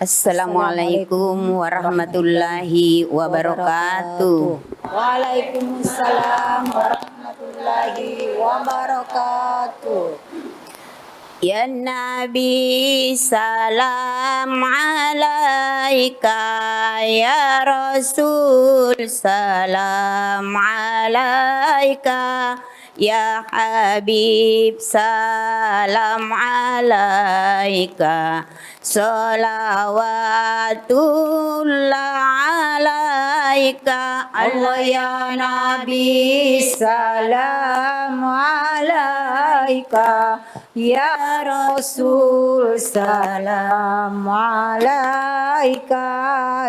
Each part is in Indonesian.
Assalamualaikum warahmatullahi wabarakatuh. Waalaikumsalam warahmatullahi wabarakatuh. Ya Nabi salam alaika, ya Rasul salam alaika, ya Habib salam alaika, salawatullah alaika. Allah ya Nabi salam alaika, ya Rasul salam alaika,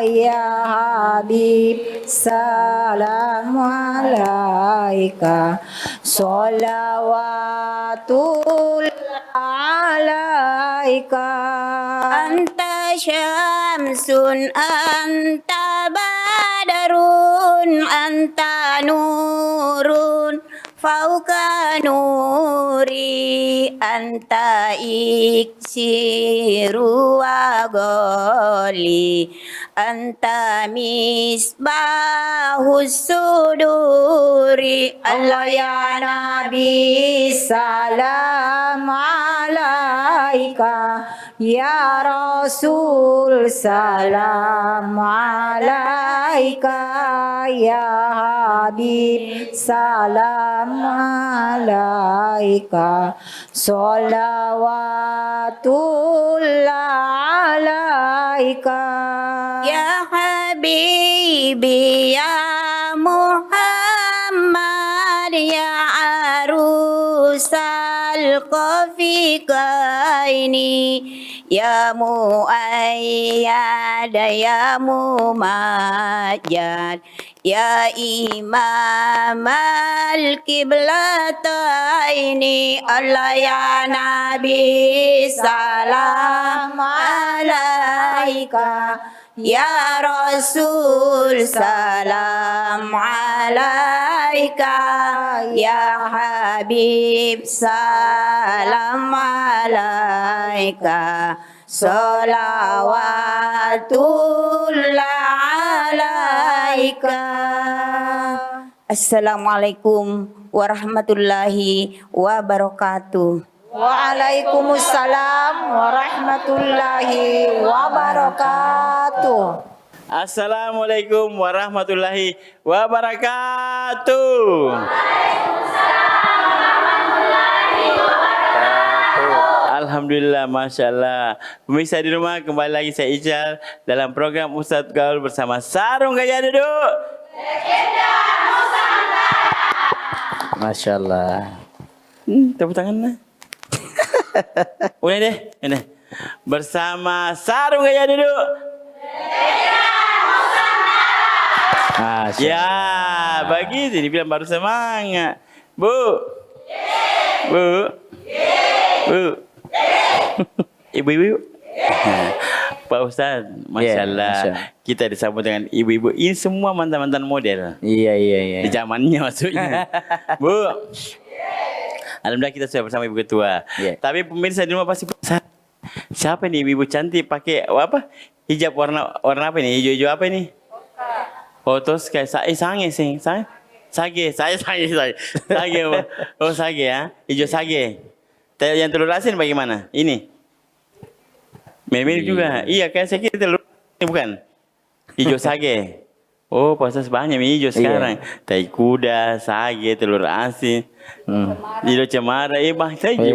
ya Habib salam alaika, salawatullah alaika. Anta syamsun anta badarun anta nurun fauka nuri, anta iksiru wa goli, anta misbahus suduri. Allah ya Nabi salam alaika, ya Rasul salam alaika, ya Habib salam alaika, salawatullah alaika. Ya Habibi ya Muhammad, ya arusal qafiqaini, ya muayyad ya mumajjad, ya imam al-qiblataini. Allah ya Nabi salam alaika, ya Rasul salam alaika, ya Habib salam alaika, salawatullah alaika. Assalamualaikum warahmatullahi wabarakatuh. Waalaikumsalam warahmatullahi wabarakatuh. Assalamualaikum warahmatullahi wabarakatuh. Alhamdulillah, Masya Allah. Pemirsa di rumah, kembali lagi saya Ijal dalam program Ustadz Gaul bersama Sarung Gaya Duduk. Masya Allah. Tepuk tangan. Udah deh, ini bersama Sarung Gaya Duduk. Ya, begitu dibilang baru semangat. Bu. Bu. Bu. Ibu-ibu. Pak Ustadz, Masya Allah, kita disambut dengan ibu-ibu. Ini semua mantan-mantan model. Iya. Di zamannya maksudnya. Bu. Alhamdulillah kita sudah bersama Ibu Ketua. Tapi pemirsa di rumah pasti siapa nih ibu cantik pakai apa? Hijab warna apa ini? Hijau-hijau apa ini? Toska. Sange. Sage. Oh, sage ya. Hijau sage. Yang telur asin bagaimana? Ini. Mirip juga. Iya, kayak saya kira telur ini bukan. Hijau sage. Oh, proses banyak hijau sekarang. Tai kuda, sage, telur asin. Hijau cemara, bang saja.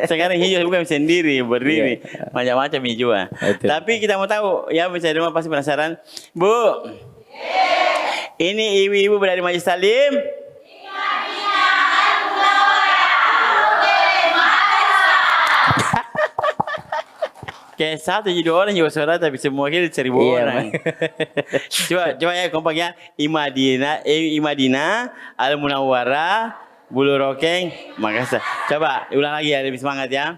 Sekarang hijau bukan sendiri, berdiri. Macam-macam hijau. Tapi kita mau tahu, ya bisa di rumah pasti penasaran. Bu, ini ibu-ibu berada di Majelis Taklim. Kayak satu jadi orang juga suara tapi semua kira 1000 orang. Coba ya kompak ya. Imadina, Al Munawwarah, Bulu Rokeng, Makassar. Coba ulang lagi ya, lebih semangat ya.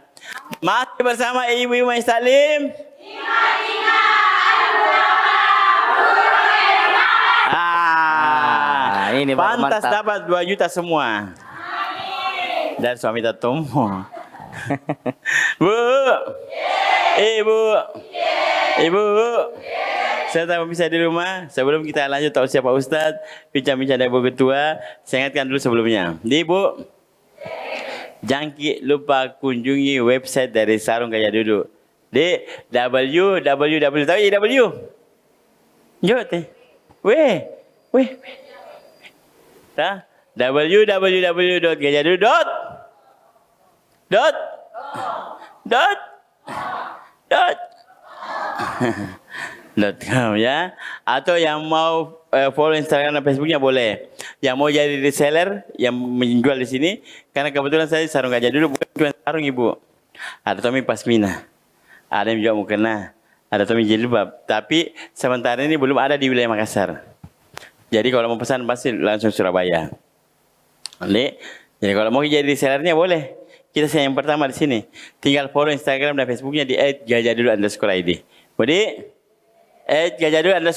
Masih bersama ibu-ibu Majelis Taklim. Imadina, Al Munawwarah, Bulu Rokeng, Makassar. Ini pantas dapat 2 juta semua. Dan suami Tatomo. Bu. Ibu. Ibu, serta pemirsa di rumah, sebelum kita lanjut tahu siapa Ustadz, bincang-bincang dengan Ibu Ketua, saya ingatkan dulu sebelumnya. Ibu, jangan lupa kunjungi website dari Sarung Gajah Duduk. Di www, tahu ya W? Jom teh. Weh. Dah. www.gajahdu.com ya. Atau yang mau follow Instagram dan Facebooknya boleh. Yang mau jadi reseller yang menjual di sini, karena kebetulan saya Sarung Gajah Duduk bukan cuma sarung Ibu. Ada Tommy Pasmina, ada yang juga mukena, ada Tommy jilbab. Tapi sementara ini belum ada di wilayah Makassar. Jadi kalau mau pesan pasti langsung Surabaya. Jadi kalau mau jadi resellernya boleh. Kita yang pertama di sini. Tinggal follow Instagram dan Facebooknya di @gajahduduk_id. Budi, @gajahduduk_id.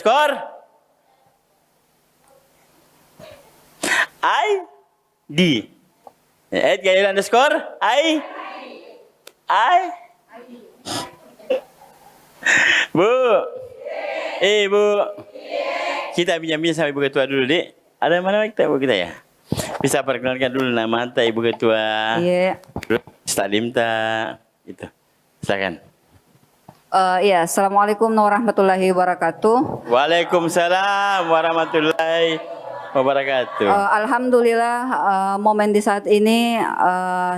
@gajahduduk_id. Bu, Bu, kita bincang-bincang sama Ibu Ketua dulu, Dik. Ada mana kita Ibu kita ya? Bisa perkenalkan dulu nama anta Ibu Ketua. Iya. Stalim tak, itu. Silakan. Iya, Assalamualaikum warahmatullahi wabarakatuh. Waalaikumsalam warahmatullahi wabarakatuh. Alhamdulillah, momen di saat ini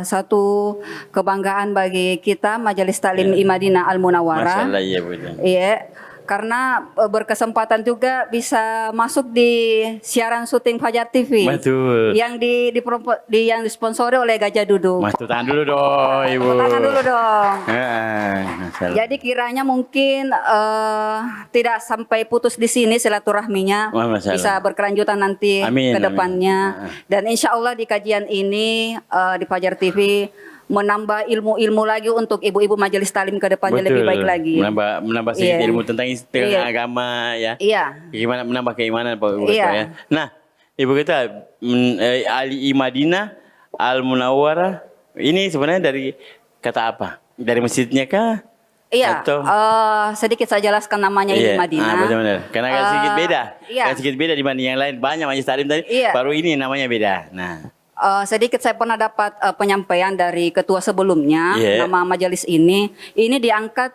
satu kebanggaan bagi kita Majelis Taklim Madinah Al Munawwarah. Masyaallah ya Bu. Iya, karena berkesempatan juga bisa masuk di siaran syuting Fajar TV. Betul. Yang yang disponsori oleh Gajah Duduk. Mas tangan dulu dong, Ibu. Tangan dulu dong. Masyaallah. Jadi kiranya mungkin tidak sampai putus di sini silaturahminya, Wah, masyaallah. bisa berkelanjutan nanti Amin, ke depannya. amin. Dan insya Allah di kajian ini di Fajar TV menambah ilmu-ilmu lagi untuk ibu-ibu majelis taklim ke depannya lebih baik lagi. Menambah sedikit Iya. ilmu tentang Iya. agama ya. Iya. Gimana menambah keimanan Pak Ibu Iya. Ketua ya. Nah, Ibu Ketua Ali Madinah Al Munawwarah ini sebenarnya dari kata apa? Dari masjidnya kah? Iya, Atau- sedikit saya jelaskan namanya ini Madinah. Benar-benar. Karena agak sedikit beda. Iya. Agak sedikit beda dibanding yang lain. Banyak majelis taklim tadi. Iya. Baru ini namanya beda. Nah, Sedikit saya pernah dapat penyampaian dari ketua sebelumnya, Iya. nama majelis ini diangkat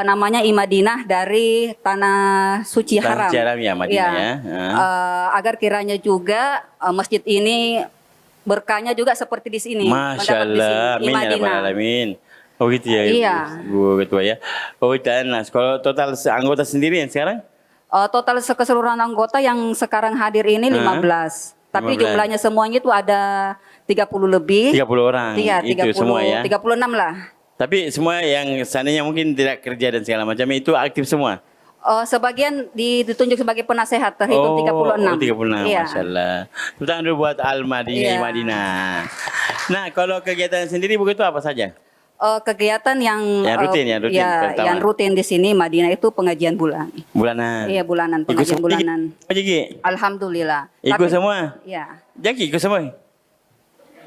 namanya Imadinah dari tanah suci Tanah haram. suci haram ya, Madinah ya. Agar kiranya juga masjid ini berkahnya juga seperti di sini. Masya mendapat di sini, Allah. Amin ya Rabbal Imadinah. Alamin. Oh gitu ya Iya. Bu Ketua ya. Oh dan nah, kalau total anggota sendiri yang sekarang? Total keseluruhan anggota yang sekarang hadir ini 15. Tapi 15. jumlahnya semuanya itu ada 30 lebih. 30 orang. Iya, Itu 30, semua ya. 36 lah. Tapi semua yang seandainya mungkin tidak kerja dan segala macam itu aktif semua. Sebagian ditunjuk sebagai penasehat terhitung 36. 36. Iya. Masya Allah. Tepuk tangan dulu buat Al Madinah Iya. Madinah. Nah, kalau kegiatan sendiri begitu apa saja? Kegiatan yang Yang rutin, pertama. yang rutin di sini Madinah itu pengajian bulan. Bulanan. Iya, bulanan, Ikut pengajian semua, bulanan. Jiki? Alhamdulillah. Ikut semua? Iya. Jaki ikut semua?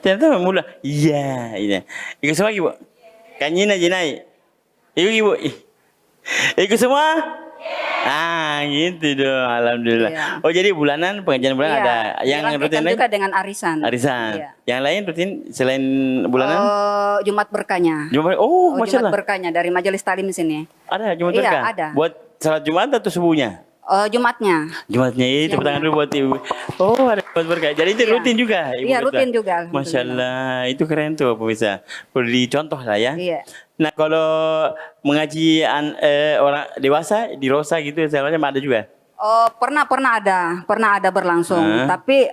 Ternyata mula. Iya, iya. Ikut semua Ibu? Kanyina jenai. Ibu. Ikut semua? Gitu dong. Alhamdulillah. Iya. Oh, jadi bulanan pengajian bulan Iya. ada. Yang Dirangkaikan rutin lain? juga dengan arisan. Arisan. Iya. Yang lain rutin selain bulanan? Jumat berkahnya. Jumat. Oh, Masya Jumat Allah. berkahnya dari Majelis Taklim di sini. Ada Jumat Iya, berkah? ada. Buat salat Jumat atau subuhnya? Jumatnya. Jumatnya itu, tepuk tangan dulu buat Ibu. Oh, ada Jumat berkah. Jadi itu Iya. rutin juga Ibu Iya, Ketua? rutin juga, Masya Allah, itu keren tuh pemirsa. Perlu dicontoh lah ya. Iya. Nah, kalau mengaji orang dewasa di Rosa gitu segala macam ada juga. Pernah ada berlangsung, tapi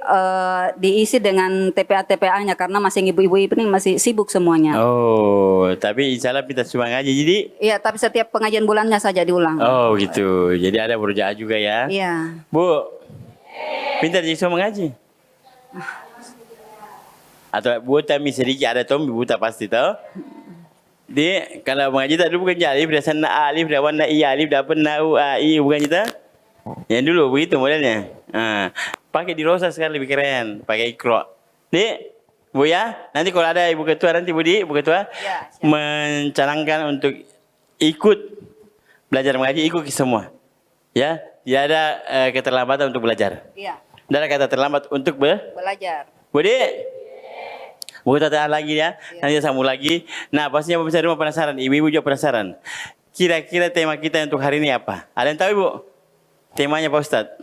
diisi dengan TPA-TPA-nya karena masih ibu-ibu ini masih sibuk semuanya. Oh, tapi insya Allah kita cuma ngaji. Jadi, Iya, tapi setiap pengajian bulannya saja diulang. oh gitu. Jadi ada berusaha juga ya. Iya. Bu, pintar jadi semua mengaji. Atau buta mi sedikit ada tom buta pasti tahu. Di kalau mengaji tak dulu bukan alif dah sana alif dah warna i alif dah pernah u a i bukan kita. Yang dulu begitu modelnya. Pakai di Rosa sekarang lebih keren, pakai ikro. Di Bu ya, nanti kalau ada Ibu Ketua nanti Ibu Ketua Ya, siap. mencanangkan untuk ikut belajar mengaji ikuti semua. Ya, tidak ada keterlambatan untuk belajar. Iya. Tidak ada kata terlambat untuk Belajar. Bude. Buku tata lagi ya. Nanti sambung lagi. Nah, pastinya pemirsa di rumah penasaran, ibu-ibu juga penasaran. Kira-kira tema kita untuk hari ini apa? Ada yang tahu, Ibu? Temanya Pak Ustadz?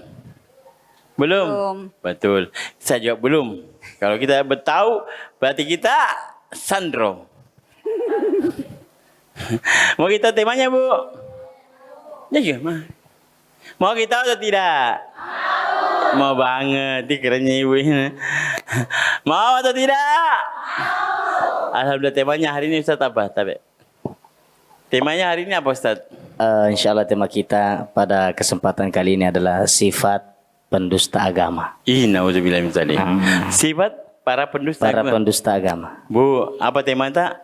Belum? Betul. Saya jawab belum. Kalau kita tahu, berarti kita Sandro. Mau kita temanya, Bu? Ya, gimana? Mau kita atau tidak? Mau banget, ini kerennya ibu ini. Mau atau tidak? Alhamdulillah, temanya hari ini Ustaz apa? Temanya hari ini apa Ustaz? Insya Allah tema kita pada kesempatan kali ini adalah sifat pendusta agama. Nauzubillah min dzalik. Sifat para pendusta Para agama. pendusta agama. Bu, apa tema tak?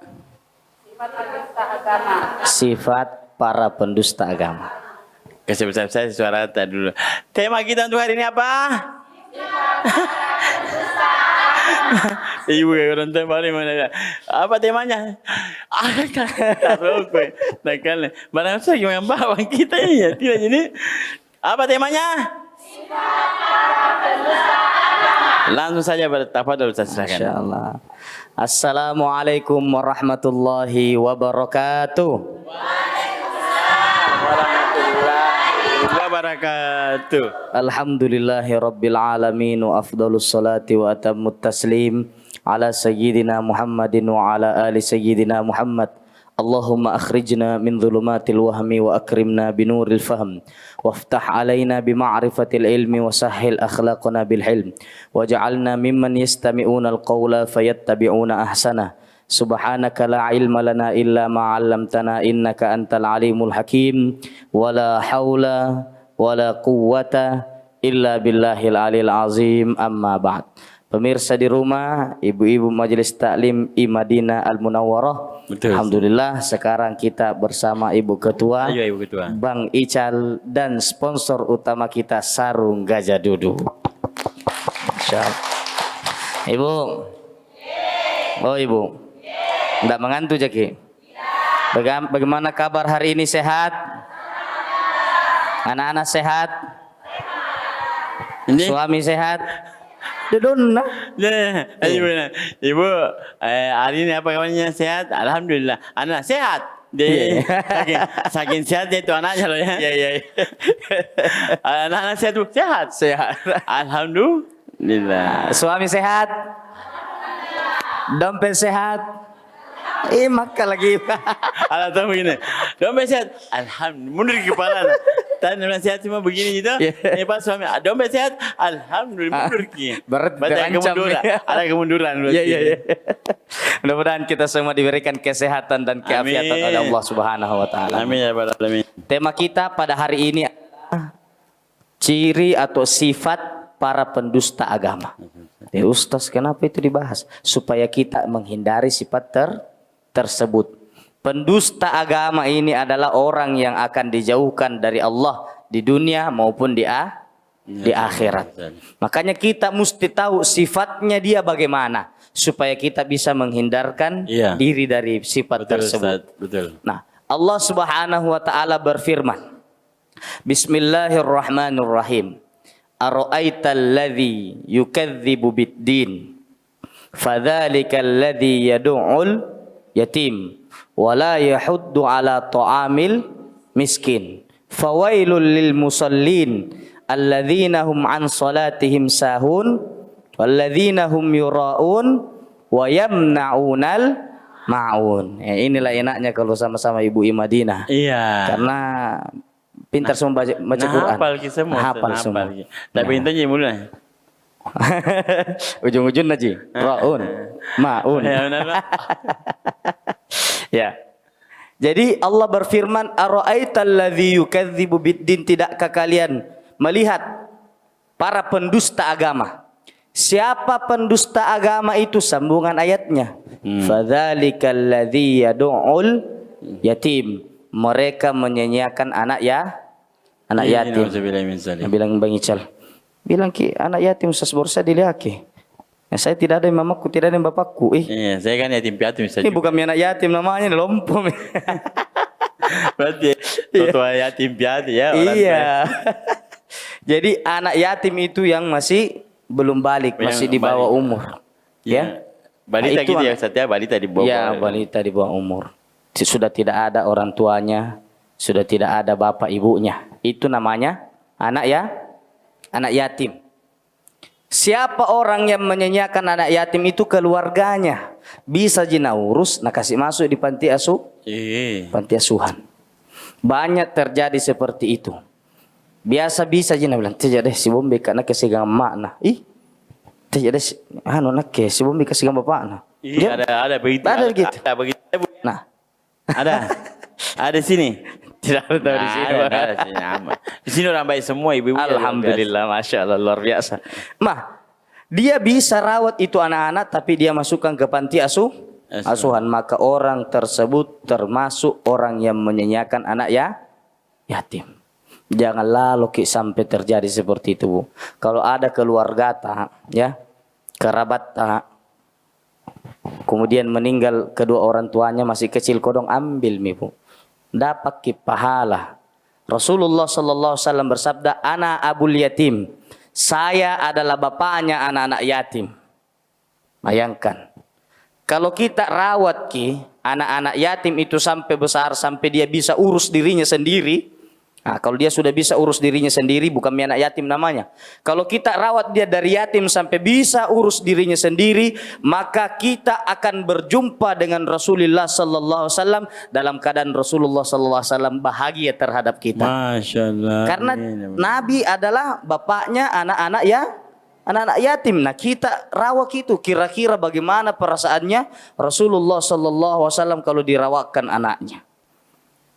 Sifat pendusta agama. Sifat para pendusta agama. Kasih besar saya suara tak dulu. Tema kita untuk hari ini apa? Ibu kayak orang tua balik mana? Apa temanya? Nakal. Barang saya yang bawa kita ini ya. Tidak ini. Apa temanya? Langsung saja bertafadhol Ustaz, silakan. Insyaallah. Assalamualaikum warahmatullahi wabarakatuh. Wabarakatuh. Alhamdulillahi rabbil alamin wa afdalus salati wa atammut taslim ala sayyidina Muhammadin wa ala ali sayyidina Muhammad. Allahumma akhrijna min dhulumatil wahmi wa akrimna binuril fahm waftah alaina bima'rifatil ilmi wa sahhil akhlaqna bil hilm waj'alna mimman yastami'una al-qawla fayattabi'una ahsana. Subhanaka la ilma lana illa ma 'allamtana innaka antal alimul hakim wala haula wala quwwata illa billahil alil azim amma ba'd. Pemirsa di rumah, ibu-ibu Majelis Taklim I-Madinah Al-Munawwarah. Betul. Alhamdulillah sekarang kita bersama Ibu Ketua, Ayo Ibu Ketua. Bang Ical dan sponsor utama kita Sarung Gajah Dudu. Insyaallah. Ibu. Oh Ibu. Enggak mengantuk Jaki? Bagaimana kabar hari ini, sehat? Anak-anak sehat? Ini? Suami sehat? Dedonna. Ibu, Ibu, hari ini apa kabarnya, sehat? Alhamdulillah. Anak sehat. Saking sehatnya itu anaknya loh ya. Iya. Anak-anak sehat tuh sehat. Sehat. Alhamdulillah. Suami sehat? Dompet sehat? Maka lagi. Alah tahu begini. Dompet sehat. Alhamdulillah. Mundur ke kepala. Tanya sehat cuma begini gitu. Ini pas suami. Dompet sehat. Alhamdulillah. Mundur ke. Berarti ada terancam kemunduran. ya. Ada kemunduran. Iya. Mudah-mudahan kita semua diberikan kesehatan dan keafiatan Amin. oleh Allah Subhanahu wa taala. Amin ya rabbal alamin. Tema kita pada hari ini adalah ciri atau sifat para pendusta agama. Ustaz, kenapa itu dibahas? Supaya kita menghindari sifat tersebut. Pendusta agama ini adalah orang yang akan dijauhkan dari Allah di dunia maupun di akhirat. Makanya kita mesti tahu sifatnya dia bagaimana supaya kita bisa menghindarkan diri dari sifat tersebut. Ustaz, betul. Nah, Allah Subhanahu wa taala berfirman, Bismillahirrahmanirrahim. Ara'aital ladzi yukadzibu bid-din fadzalikal ladzi yad'ul yatim wa la yahuddu ala ta'amil miskin fawailul lil musallin alladzina hum an salatihim sahun walladzina hum yura'un wa yamna'unal ma'un. Inilah enaknya kalau sama-sama Ibu I-Madinah. Iya. Karena pintar semua baca Quran. Hafal semua. Hafal semua. Tapi intinya mulai. Ujung-ujung Naji. Ra'un. Ma'un. Ya benar. Ya. Jadi Allah berfirman, ara'aital ladzi yukadzibu bid-din, tidakkah kalian melihat para pendusta agama? Siapa pendusta agama itu? Sambungan ayatnya. Fadzalikal ladzi yad'ul yatim. Mereka menyanyiakan anak yatim. Yang bilang Bang Ical, bilang ki anak yatim Ustaz Borsa dilihat. Ya, saya tidak ada mamaku, tidak ada bapakku. Iya, saya kan yatim piatu Ini bukan anak yatim namanya, lompong. Berarti tua yatim piatu ya orang tua. Iya. Jadi anak yatim itu yang masih belum balik, Yang masih di bawah balik. umur. Ya. Balita Nah, itu gitu ya anak- Ustaz ya, balita di bawah. Ya, balita di bawah umur. Sudah tidak ada orang tuanya, sudah tidak ada bapak ibunya. Itu namanya anak anak yatim. Siapa orang yang menyanyiakan anak yatim itu keluarganya. Bisa jina urus, nah kasih masuk di panti asuhan. Banyak terjadi seperti itu. Biasa bisa jina bilang, tidak deh si bombe karena kesigang emak nah. Tidak deh, nak si bombe kesigang bapak nah. Iya, ada begitu. Ada gitu. Ada begitu. Nah, Ada sini. tidak ada tahu di sini. Ada sini aman. Di sini orang baik semua ibu-ibu. Alhamdulillah, masya Allah, luar biasa. Dia bisa rawat itu anak-anak, tapi dia masukkan ke panti asuhan. Maka orang tersebut termasuk orang yang menyanyiakan anak yatim. Jangan lalu sampai terjadi seperti itu, Bu. Kalau ada keluarga kerabat kemudian meninggal kedua orang tuanya masih kecil, kodong ambil Bu. Dapat pahala. Rasulullah sallallahu alaihi wasallam bersabda, "Ana abul yatim." Saya adalah bapaknya anak-anak yatim. Bayangkan. Kalau kita rawat anak-anak yatim itu sampai besar, sampai dia bisa urus dirinya sendiri. Nah, kalau dia sudah bisa urus dirinya sendiri, bukan anak yatim namanya. Kalau kita rawat dia dari yatim sampai bisa urus dirinya sendiri, maka kita akan berjumpa dengan Rasulullah sallallahu alaihi wasallam dalam keadaan Rasulullah sallallahu alaihi wasallam bahagia terhadap kita. Masya Allah. Karena Nabi adalah bapaknya anak-anak yatim. Nah, kita rawat itu, kira-kira bagaimana perasaannya Rasulullah sallallahu alaihi wasallam kalau dirawatkan anaknya.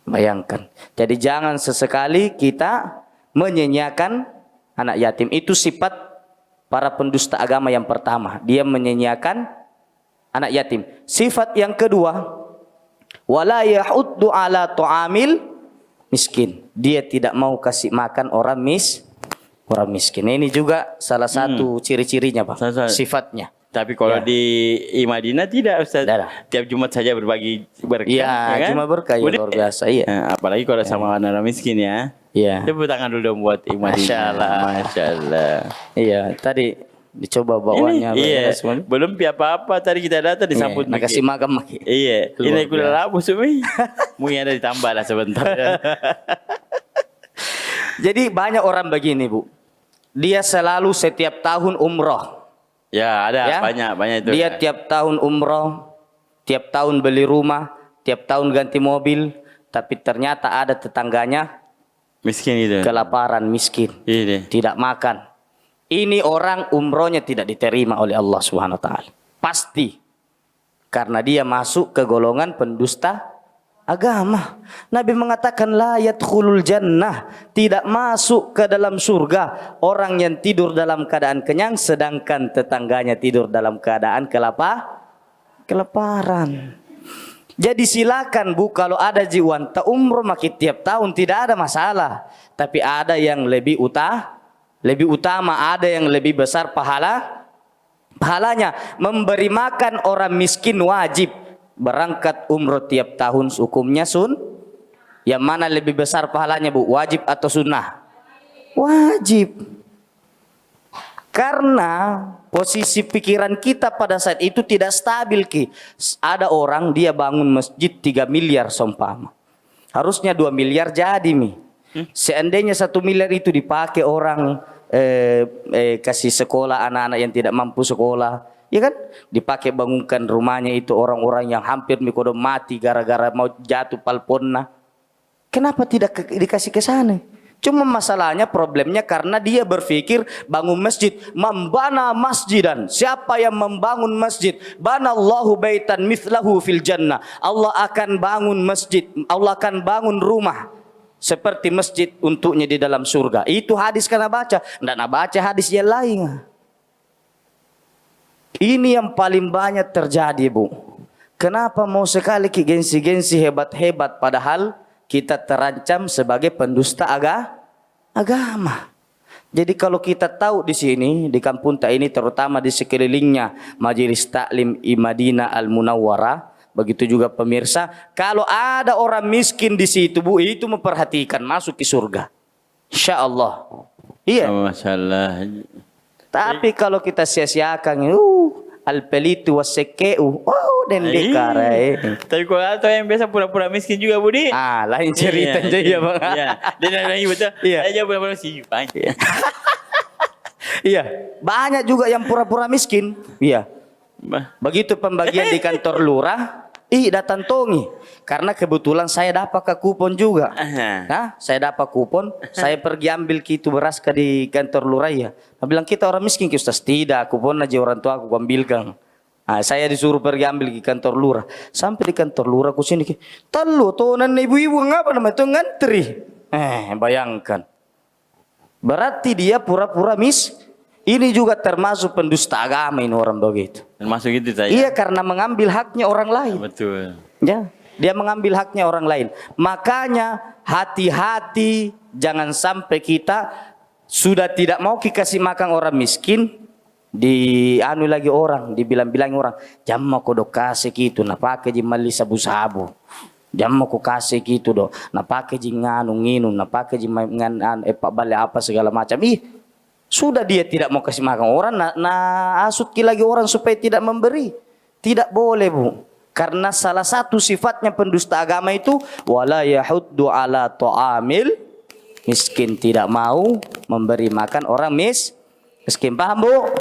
Bayangkan. Jadi jangan sesekali kita menyanyiakan anak yatim. Itu sifat para pendusta agama yang pertama. Dia menyanyiakan anak yatim. Sifat yang kedua, wala yahuddu ala tu'amil miskin. Dia tidak mau kasih makan orang miskin. Ini juga salah satu ciri-cirinya, Pak. Sifatnya. Tapi kalau di Madinah tidak Ustaz. Tiap Jumat saja berbagi berkah. Iya, kan? cuma berkah ya, luar biasa. Iya. Apalagi kalau sama orang miskin ya. Iya. Tepuk tangan dulu dong buat Madinah. Masya Allah. Masya Allah. Iya, tadi dicoba bawanya. Iya. Belum apa-apa tadi kita datang disambut. Nah, kasih makan maki. Iya. Ini gula labu Sumi. Mungkin ada ditambah lah sebentar. Jadi banyak orang begini, Bu. Dia selalu setiap tahun umroh. Ya, ada banyak itu. Dia tiap tahun umroh, tiap tahun beli rumah, tiap tahun ganti mobil, tapi ternyata ada tetangganya miskin itu. Kelaparan, miskin. Iya. Tidak makan. Ini orang umrohnya tidak diterima oleh Allah Subhanahu wa taala. Pasti. Karena dia masuk ke golongan pendusta agama. Nabi mengatakan la yadkhulul jannah, tidak masuk ke dalam surga orang yang tidur dalam keadaan kenyang sedangkan tetangganya tidur dalam keadaan kelaparan. Jadi silakan, Bu, kalau ada jiwan ta umroh makin tiap tahun tidak ada masalah. Tapi ada yang lebih utama, ada yang lebih besar pahalanya. Memberi makan orang miskin wajib. Berangkat umroh tiap tahun hukumnya yang mana lebih besar pahalanya, Bu? Wajib atau sunnah? Wajib. Karena posisi pikiran kita pada saat itu tidak stabil, Ada orang dia bangun masjid 3 miliar seumpama. Harusnya 2 miliar jadi, Seandainya 1 miliar itu dipakai orang kasih sekolah anak-anak yang tidak mampu sekolah, ya kan? Dipakai bangunkan rumahnya itu orang-orang yang hampir mikodom mati gara-gara mau jatuh palponna. Kenapa tidak dikasih ke sana? Cuma masalahnya, problemnya karena dia berpikir bangun masjid, membana masjidan. Siapa yang membangun masjid? Banallahu baitan mithlahu fil jannah. Allah akan bangun masjid, Allah akan bangun rumah seperti masjid untuknya di dalam surga. Itu hadis karena baca, dan baca hadis yang lain. Ini yang paling banyak terjadi, Bu. Kenapa mau sekali gengsi-gengsi hebat-hebat padahal kita terancam sebagai pendusta agama. Jadi kalau kita tahu di sini, di kampung ini terutama di sekelilingnya Majelis Taklim Madinah Al Munawwarah, begitu juga pemirsa. Kalau ada orang miskin di situ, Bu, itu memperhatikan masuk ke surga. Insya Allah. Iya. Oh, Masya Allah. Tapi kalau kita sia-siakan, al-pelitu was-sekeu, dendekarai. Tapi kalau ada yang biasa pura-pura miskin juga, Budi. Lain cerita aja ya, Bang. Iya. Dia lagi betul. Iya. Aja pura-pura miskin. Iya, banyak juga yang pura-pura miskin. Iya. Begitu pembagian di kantor lurah, datang tongi. Karena kebetulan saya dapat kupon juga. Nah, saya dapat kupon, saya pergi ambil gitu beras ke di kantor lurah ya. Nah, bilang kita orang miskin, Ustaz. Tidak, kupon aja orang tua aku ambilkan. Nah, saya disuruh pergi ambil di kantor lurah. Sampai di kantor lurah aku sini, telu tonan ibu-ibu ngapa namanya itu ngantri. Bayangkan. Berarti dia pura-pura ini juga termasuk pendusta agama ini orang begitu. Termasuk itu saya. Iya, karena mengambil haknya orang lain. Betul. Ya, dia mengambil haknya orang lain. Makanya hati-hati, jangan sampai kita sudah tidak mau kasih makan orang miskin, lagi orang, dibilang-bilang orang, jam mau kodok kasih gitu, nah pakai jimali sabu-sabu. Jam mau kasih gitu do, nah pakai nganu nginum, nah pakai ngan balik apa segala macam. Sudah dia tidak mau kasih makan orang, asut lagi orang supaya tidak memberi. Tidak boleh, Bu. Karena salah satu sifatnya pendusta agama itu wala yahuddu ala ta'amil miskin, tidak mau memberi makan orang miskin. Paham, Bu?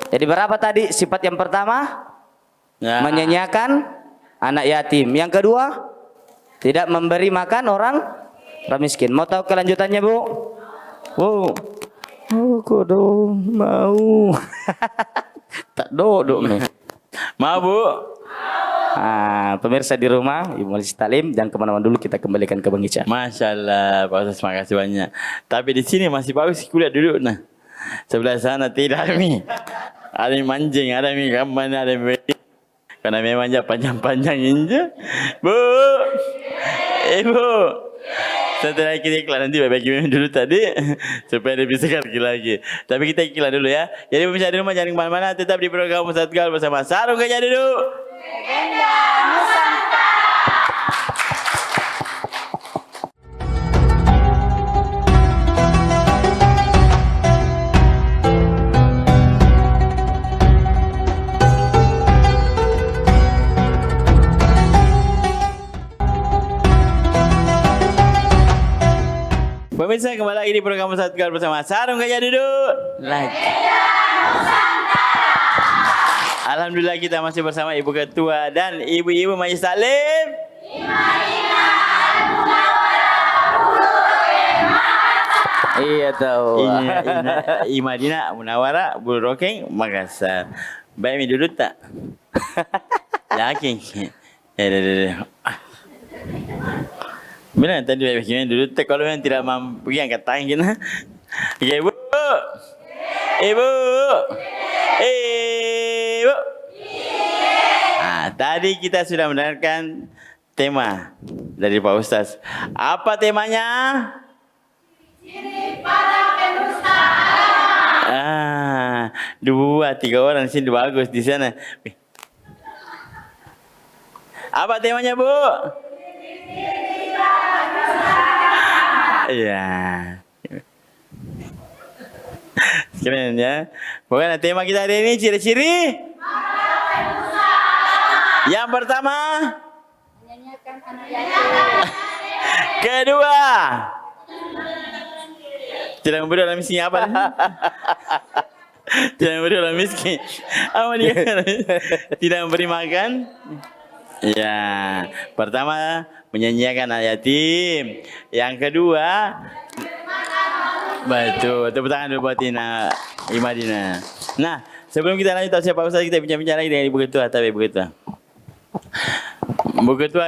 Jadi berapa tadi sifat yang pertama? Ya. Menyanyiakan anak yatim. Yang kedua, tidak memberi makan orang miskin. Mau tahu kelanjutannya, Bu? Bu. Kodo mau. Tak dodok nih. Mau, Bu? Pemirsa di rumah, Ibu Majelis Taklim, jangan kemana-mana dulu, kita kembalikan ke Bang Ica. Masya Allah, Pak Ustaz, terima kasih banyak. Tapi di sini masih bagus kuliah dulu. Nah, sebelah sana tidak nih. Ada yang mancing, ada yang kaman, ada yang karena memang panjang-panjang inja. Bu, Ibu. Setelah kita iklan nanti bagi dulu tadi supaya dia bisa pergi lagi. Tapi kita iklan dulu ya. Jadi pemirsa di rumah jangan kemana-mana, tetap di program Ustadz Gal bersama Sarung Gajah Duduk. Legenda Nusantara. Pemirsa, kembali lagi di program Ustadz Gal bersama Sarung Gajah Duduk. Alhamdulillah kita masih bersama Ibu Ketua dan Ibu-Ibu Majelis Taklim. Iya tahu. Imadina Munawara Bulu Rokeng Makassar. Baik mi duduk tak? Yakin. Benar tadi bagaimana dulu kalau yang tidak mampu yang kata kita. Oke, Ibu. Ibu. Ibu. Tadi kita sudah mendengarkan tema dari Pak Ustaz. Apa temanya? Ciri pada pendusta agama. 2-3 orang di sini bagus di sana. Apa temanya, Bu? Iya. Keren ya. Pokoknya tema kita hari ini ciri-ciri. Yang pertama, menyanyiakan anak yatim. Kedua, tidak memberi orang miskin apa? Tidak memberi orang miskin. Apa dia? Tidak memberi makan. Ya, pertama menyanyiakan anak yatim. Yang kedua, betul, tepuk tangan dulu buat Imadina. Nah, sebelum kita lanjut siapa Ustaz, kita bincang-bincang lagi dengan Ibu Ketua. Tapi Ibu Ketua, Bu Ketua,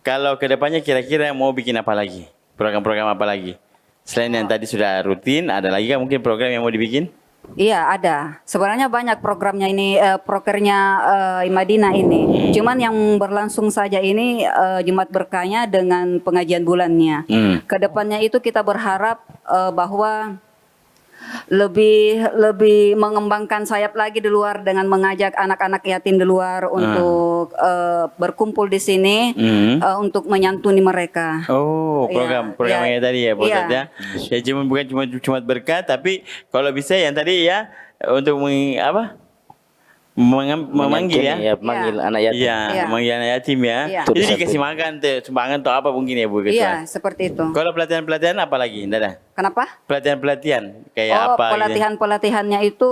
kalau kedepannya kira-kira mau bikin apa lagi? Program-program apa lagi? Selain yang tadi sudah rutin, ada lagi kan mungkin program yang mau dibikin? Iya ada. Sebenarnya banyak programnya ini, prokernya Imadina ini. Cuman yang berlangsung saja ini Jumat Berkahnya dengan pengajian bulannya. Kedepannya itu kita berharap bahwa lebih mengembangkan sayap lagi di luar dengan mengajak anak-anak yatim di luar untuk berkumpul di sini untuk menyantuni mereka. Oh, program Iya, yang tadi ya, Pak iya. Ustadz ya. Ya bukan cuma berkat, tapi kalau bisa yang tadi ya untuk memanggil ya. Memanggil anak yatim. Iya, Iya. memanggil anak yatim ya. Iya. Jadi dikasih makan, sumbangan atau apa mungkin ya Bu Ketua. Iya, seperti itu. Kalau pelatihan-pelatihan apa lagi? Nggak ada? Kenapa? Pelatihan-pelatihan kayak apa? gitu? Pelatihan-pelatihannya itu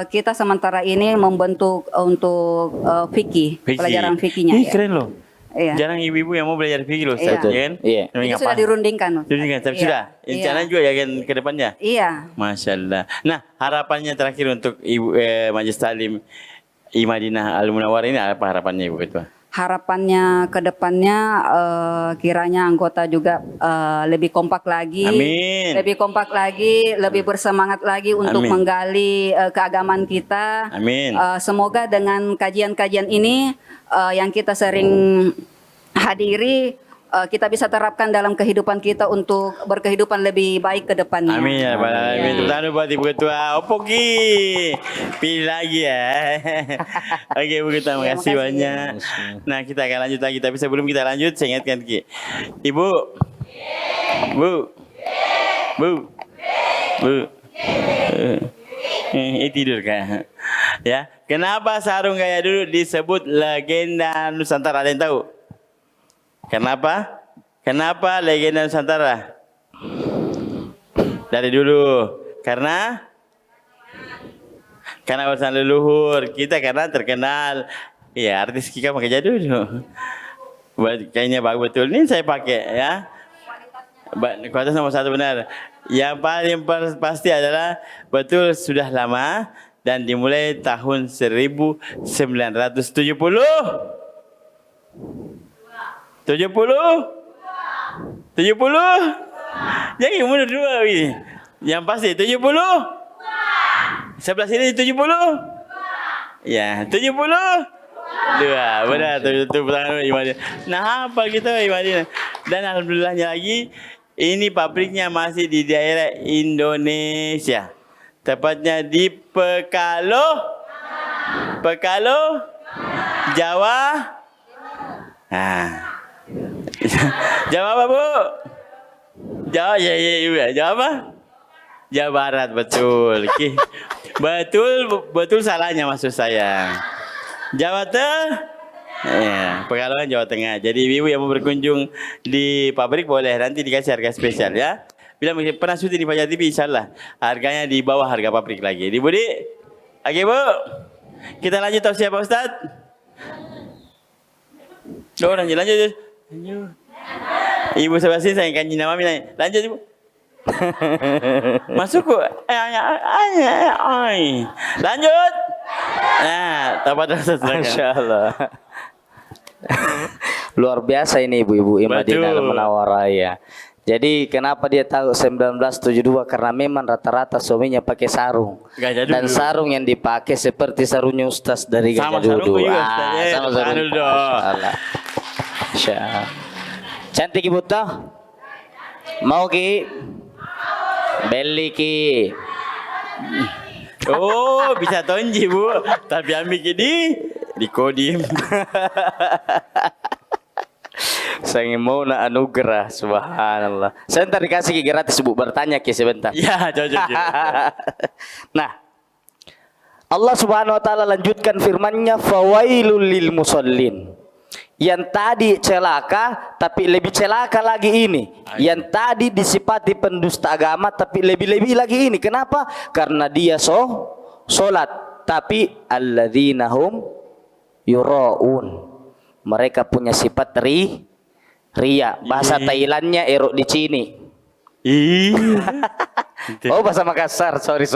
kita sementara ini membentuk untuk fikih, Fikih. pelajaran fikihnya. Ih, Ya. keren loh. Iya. Jarang ibu-ibu yang mau belajar fikih loh, Ustaz, Iya. ya kan? Iya. Namanya Itu sudah apa? dirundingkan. Ustaz. Dirundingkan, tapi Iya. sudah. Rencana juga ya kan ke depannya. Iya. Masya Allah. Nah, harapannya terakhir untuk Ibu Majelis Taklim Madinah Al Munawwar ini apa harapannya Ibu Ketua? Harapannya ke depannya kiranya anggota juga lebih kompak lagi. Amin. Lebih kompak lagi, lebih bersemangat lagi untuk Amin. menggali keagamaan kita. Amin. Semoga dengan kajian-kajian ini yang kita sering hadiri kita bisa terapkan dalam kehidupan kita untuk berkehidupan lebih baik ke depannya. Amin ya Rabbal Alamin. Iya. Tepuk tangan buat Ibu Ketua. Opoki. Pilih lagi ya. Oke Ibu Ketua, Iya, makasih makasih. banyak. Nah, kita akan lanjut lagi. Tapi sebelum kita lanjut, saya ingatkan Ki. Ibu. Bu. Bu. Bu. Tidur kan? Ya. Kenapa sarung gaya dulu disebut legenda Nusantara? Ada yang tahu? Kenapa? Kenapa legenda Nusantara? Dari dulu. Karena urusan leluhur kita, karena terkenal. Iya, artis kita pakai jadul. Kayaknya bagus betul. Ini saya pakai ya. Kualitas nomor 1 benar. Yang paling pasti adalah betul sudah lama dan dimulai tahun 1970. 70? 70? Jangan mundur dua ini. Yang pasti 70? Sebelah sini 70? Ya, 70? Dua, benar. Tepuk tangan Imadina. Nah, apa kita Imadina? Dan alhamdulillahnya lagi, ini pabriknya masih di daerah Indonesia. Tepatnya di Pekalo, Jawa. Nah. Jawa apa Bu? Jawa ya Ibu ya. Jawa apa? Jawa Barat, betul. Betul salahnya maksud saya. Jawa ya, Pekalongan Jawa Tengah. Jadi ibu yang mau berkunjung di pabrik boleh, nanti dikasih harga spesial ya. Bila pernah syuting di Fajar TV, insyaallah harganya di bawah harga pabrik lagi. Di Budi, oke Bu, kita lanjut tausiah Pak Ustad. Lanjut. Ibu sebelah sini saya kanji nama mina. Lanjut Ibu. Masuk kok. Lanjut. Nah, tapat rasa Masya Allah. Luar biasa ini ibu-ibu Madinah Al Munawwarah ya. Jadi kenapa dia tahu 1972? Karena memang rata-rata suaminya pakai sarung. Gajah Dan duduk. sarung yang dipakai seperti sarungnya Ustaz dari Sama Gajah sarungku Duduk. juga, Ustaz. Sama sarung. Anu dong. Masya Allah. Masya Allah. Cantik ibu toh? Mau Ki? Beli Ki. Oh, bisa tonji Bu. Tapi ambil di kodim. Saya mau nak anugerah, subhanallah. Saya ntar dikasih Ki gratis Bu, bertanya Ki sebentar. Ya, cocok. Nah, Allah Subhanahu wa taala lanjutkan firman-Nya, fawailul lil musallin. Yang tadi celaka tapi lebih celaka lagi ini. Yang tadi disifati pendusta agama tapi lebih-lebih lagi ini. Kenapa? Karena dia salat tapi alladzina hum yuraun. Mereka punya sifat ria. Bahasa Thailandnya erok di Cini. Oh, bahasa Makassar. Sorry.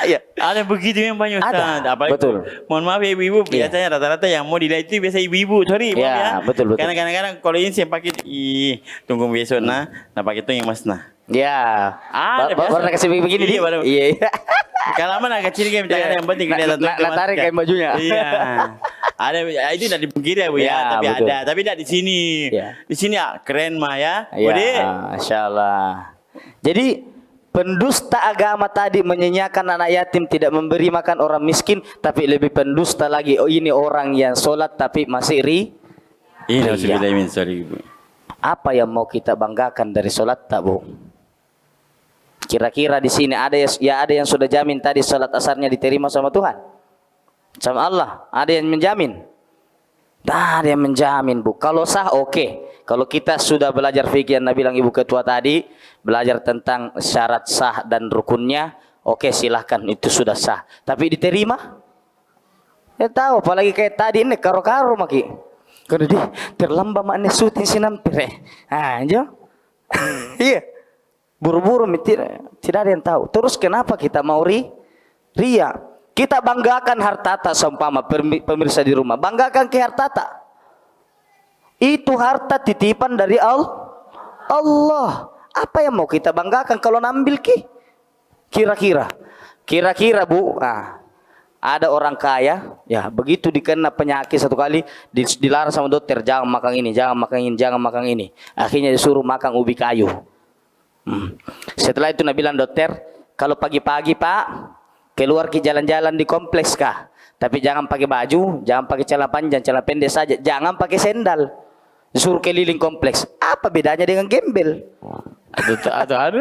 Ya. Ada begitu yang banyak Ustaz. Ada, Apalagi, betul. Mohon maaf ya ibu-ibu, Iya. biasanya rata-rata yang mau dilihat itu biasa ibu-ibu. Sorry, maaf Ya, ya. betul. Karena kadang-kadang kalau ini saya pakai tunggu besok nah pakai itu yang mas nah. Ya. Ada biasa. Warna kasih begini Iya, di. baru. Iya. Kalau mana kecil game jangan yang penting kelihatan Nah, tarik kayak bajunya. Iya. Ada itu tidak dipungkiri ya Bu ya, Ya, tapi betul. ada, tapi tidak di sini. Ya. Di sini keren mah ya. Ya, Budi. Masya Allah. Jadi pendusta agama tadi menyanyiakan anak yatim, tidak memberi makan orang miskin, tapi lebih pendusta lagi, oh ini orang yang sholat tapi masih Ini Alhamdulillah, sorry Bu. Apa yang mau kita banggakan dari sholat tak Bu? Kira-kira di sini ada yang sudah jamin tadi sholat asarnya diterima sama Tuhan, sama Allah? Ada yang menjamin? Tak ada yang menjamin Bu. Kalau sah oke. Kalau kita sudah belajar fikih yang Nabi bilang Ibu Ketua tadi, belajar tentang syarat sah dan rukunnya, oke silahkan, itu sudah sah. Tapi diterima? Ya tahu, apalagi kayak tadi ini karo-karo maki. Kalau di terlambat maknya syuting sinampir. Jo. Iya. Buru-buru tidak ada yang tahu. Terus kenapa kita mau ria? Kita banggakan hartata seumpama pemirsa di rumah. Banggakan ke hartata. Itu harta titipan dari Allah. Apa yang mau kita banggakan kalau nambil ki? Kira-kira Bu, ada orang kaya, ya begitu dikena penyakit satu kali, dilarang sama dokter, jangan makan ini, jangan makan ini, jangan makan ini. Akhirnya disuruh makan ubi kayu. Setelah itu Nabi bilang, dokter, kalau pagi-pagi Pak, keluar ke jalan-jalan di kompleks kah? Tapi jangan pakai baju, jangan pakai celana panjang, celana pendek saja, jangan pakai sendal. Disuruh keliling kompleks. Apa bedanya dengan gembel? Ada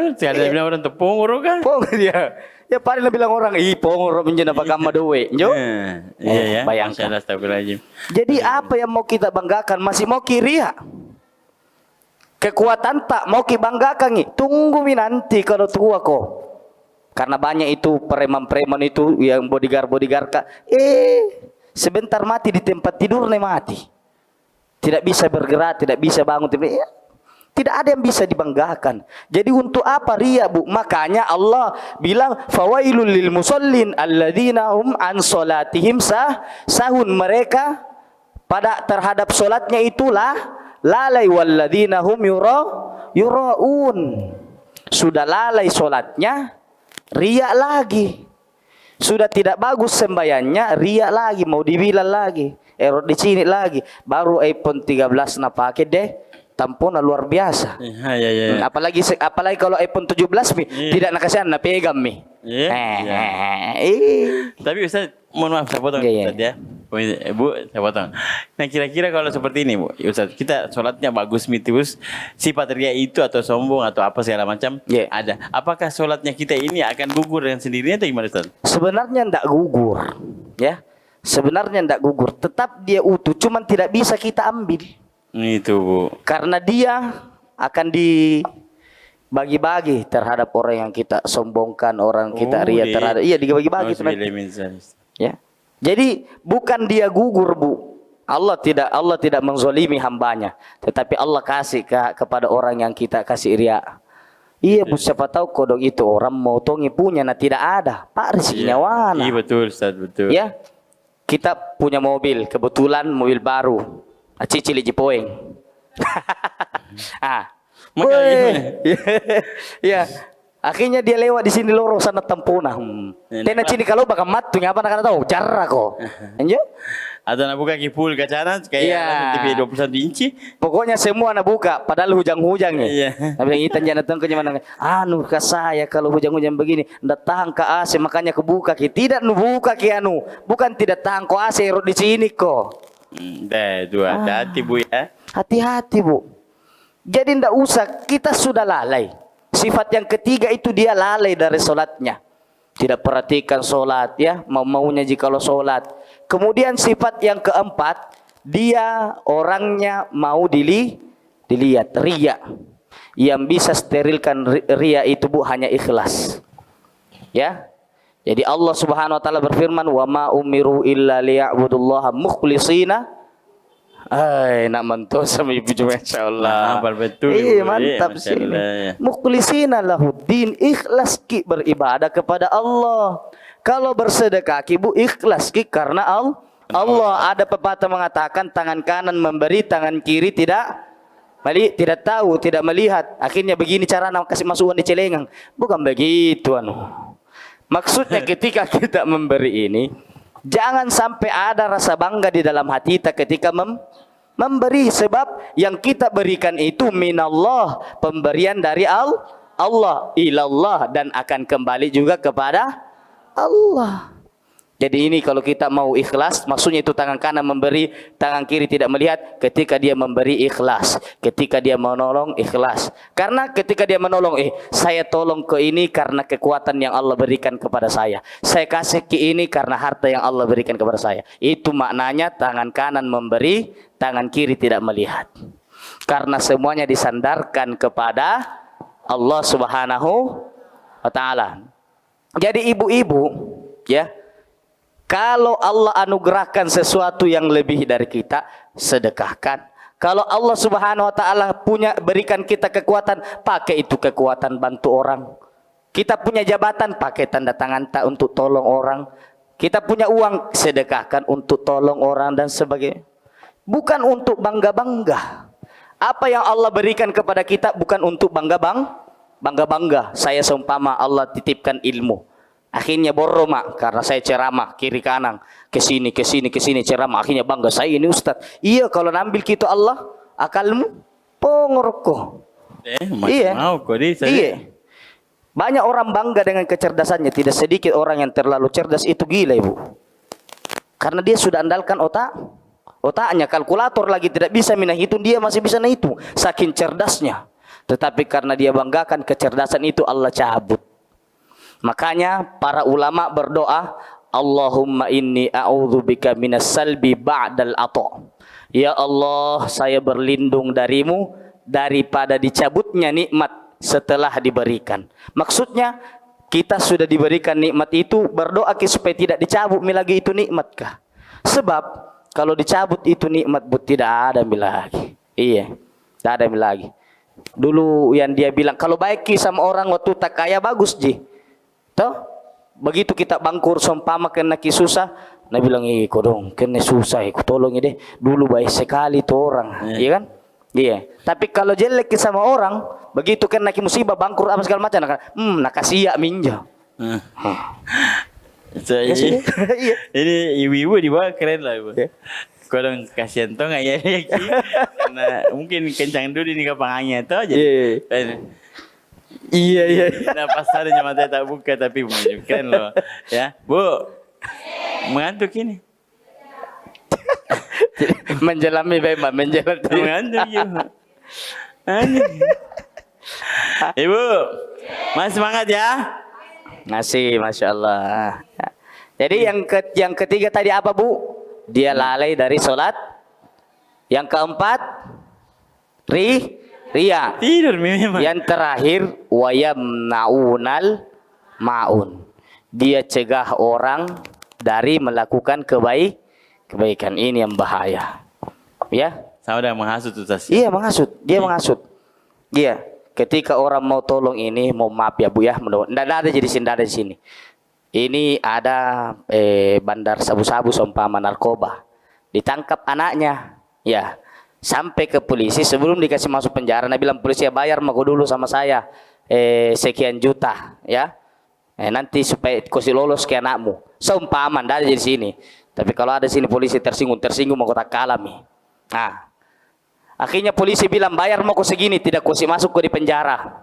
bilang orang tepung kan? Pong dia. Ya paling bilang orang, pongor menjadi apa kamu doe. Jo? Iya ya. Bayangkan. Astagfirullahaladzim. Jadi apa yang mau kita banggakan? Masih mau kiria? Kekuatan tak mau dibanggakan nih. Tunggu nanti kalau tua kok. Karena banyak itu preman-preman itu yang bodyguard kak. Sebentar mati di tempat tidur nih mati. Tidak bisa bergerak, tidak bisa bangun. Tidak ada yang bisa dibanggakan. Jadi untuk apa ria Bu? Makanya Allah bilang fawailul lil musallin alladzina hum an salatihim sahun. Mereka pada terhadap solatnya itulah lalai walladzina hum yuraun. Sudah lalai solatnya, riak lagi. Sudah tidak bagus sembayannya, riak lagi, mau dibilang lagi, error di sini lagi. Baru iPhone 13 na pakai deh, tamponnya luar biasa. Ya. Apalagi kalau iPhone 17 tidak nak kasihan, nak pegang mi. Tapi Ustaz, mohon maaf saya potong Ustaz ya. Bu, saya potong. Nah kira-kira kalau seperti ini Bu, Ustaz, kita sholatnya bagus terus, sifat ria itu atau sombong atau apa segala macam ada. Apakah sholatnya kita ini akan gugur dengan sendirinya atau gimana Ustaz? Sebenarnya tidak gugur, ya. Sebenarnya tidak gugur, tetap dia utuh, cuman tidak bisa kita ambil. Itu Bu. Karena dia akan dibagi-bagi terhadap orang yang kita sombongkan, orang kita ria terhadap. Iya, dibagi-bagi. Ya. Jadi bukan dia gugur Bu. Allah tidak menzolimi hambanya, tetapi Allah kasih kepada orang yang kita kasih ria. Iya Bu, siapa tahu kodok itu orang mau tongi punya, nah tidak ada. Pak rezekinya wana. Iya betul Ustaz, betul. Ya. Kita punya mobil, kebetulan mobil baru. Cicil jipoeng. Ya. Akhirnya dia lewat di sini lorong sana tempuna. Tena sini kalau bakal matu ngapa nak tahu? Cara kok. Anjo? Atau nak buka kipul kacaran kayak TV 21 inci. Pokoknya semua nak buka padahal hujan-hujan nih. Iya. Tapi yang kita datang ke mana? Ke saya kalau hujan-hujan begini ndak tahan ke AC makanya kebuka ki. Tidak nu buka ki anu. Bukan tidak tahan ke AC di sini kok. Hati-hati Bu ya. Hati-hati Bu. Jadi ndak usah, kita sudah lalai. Sifat yang ketiga itu dia lalai dari solatnya. Tidak perhatikan solat ya, maunya jikalau solat. Kemudian sifat yang keempat, dia orangnya mau dilihat, ria. Yang bisa sterilkan ria itu Bu hanya ikhlas. Ya. Jadi Allah Subhanahu wa taala berfirman, "Wa ma umiru illa liya'budullaha mukhlishina." Nak mentos sama ibu cuma insyaallah. Betul. Mantap sih. Mukhlishina lahuddin, ikhlas ki beribadah kepada Allah. Kalau bersedekah ki Bu ikhlas ki karena Allah. Ada pepatah mengatakan tangan kanan memberi, tangan kiri tidak tahu, tidak melihat. Akhirnya begini cara nak kasih masukan di celengan. Bukan begitu Maksudnya ketika kita memberi ini, jangan sampai ada rasa bangga di dalam hati kita ketika memberi. Sebab yang kita berikan itu minallah, pemberian dari Allah, ilallah, dan akan kembali juga kepada Allah. Jadi ini kalau kita mau ikhlas, maksudnya itu tangan kanan memberi, tangan kiri tidak melihat. Ketika dia memberi ikhlas, ketika dia menolong ikhlas. Karena ketika dia menolong, saya tolong ke ini karena kekuatan yang Allah berikan kepada saya. Saya kasih ke ini karena harta yang Allah berikan kepada saya. Itu maknanya tangan kanan memberi, tangan kiri tidak melihat. Karena semuanya disandarkan kepada Allah Subhanahu wa taala. Jadi ibu-ibu, ya, kalau Allah anugerahkan sesuatu yang lebih dari kita, sedekahkan. Kalau Allah Subhanahu wa taala berikan kita kekuatan, pakai itu kekuatan bantu orang. Kita punya jabatan, pakai tanda tangan tak untuk tolong orang. Kita punya uang, sedekahkan untuk tolong orang dan sebagainya. Bukan untuk bangga-bangga. Apa yang Allah berikan kepada kita bukan untuk bangga-bangga. Saya seumpama Allah titipkan ilmu. Akhirnya boroma karena saya ceramah kiri kanan, ke sini ceramah. Akhirnya bangga, saya ini ustaz. Iya, kalau nambil gitu Allah, akalmu pongorko. Iya. Mau kok Iya. Banyak orang bangga dengan kecerdasannya. Tidak sedikit orang yang terlalu cerdas itu gila, ibu. Karena dia sudah andalkan otaknya, kalkulator lagi tidak bisa hitung, dia masih bisa hitung. Saking cerdasnya. Tetapi karena dia banggakan kecerdasan itu, Allah cabut. Makanya para ulama berdoa, Allahumma inni a'udzubika minas salbi ba'dal ata. Ya Allah, saya berlindung darimu daripada dicabutnya nikmat setelah diberikan. Maksudnya kita sudah diberikan nikmat itu, berdoa supaya tidak dicabut lagi itu nikmatkah? Sebab kalau dicabut itu nikmat, tidak ada lagi. Iya, tidak ada lagi. Dulu yang dia bilang kalau baik sama orang waktu tak kaya bagus ji. Toh, begitu kita bangkur seumpama kena susah, nah bilang dong kena susah, tolong deh. Dulu baik sekali tuh orang, iya kan? Iya. Tapi kalau jelek sama orang, begitu kena musibah bangkur apa segala macam, nak kasih minja. Ini ibu-ibu di bawah keren lah, ibu. Kodong kasihan toh nggak ya? Karena mungkin kencang dulu ini kapangannya toh jadi. Iya. Nah pas ada mata tak buka tapi menunjukkan loh, ya Bu, mengantuk ini. Menjelami bebas, mengantuk ibu. Ibu, masih semangat ya? Masih, masya Allah. Jadi yang ketiga tadi apa Bu? Dia lalai dari sholat. Yang keempat, ria. Tidur memang. Yang terakhir wayamnaunal maun. Dia cegah orang dari melakukan kebaikan. Ini yang bahaya. Ya. Saya udah menghasut Ustaz. Iya, menghasut. Dia menghasut. Iya. Ketika orang mau tolong ini, mau maaf ya Bu ya, tidak ada di sini. Ini ada bandar sabu-sabu seumpama narkoba. Ditangkap anaknya. Ya. Sampai ke polisi, sebelum dikasih masuk penjara, nah bilang polisi, ya bayar mau dulu sama saya sekian juta, ya. Nanti supaya kasih lolos ke anakmu. Seumpama ada di sini. Tapi kalau ada sini polisi tersinggung mau tak kalami. Nah, akhirnya polisi bilang bayar mau segini, tidak kasih masuk ke di penjara.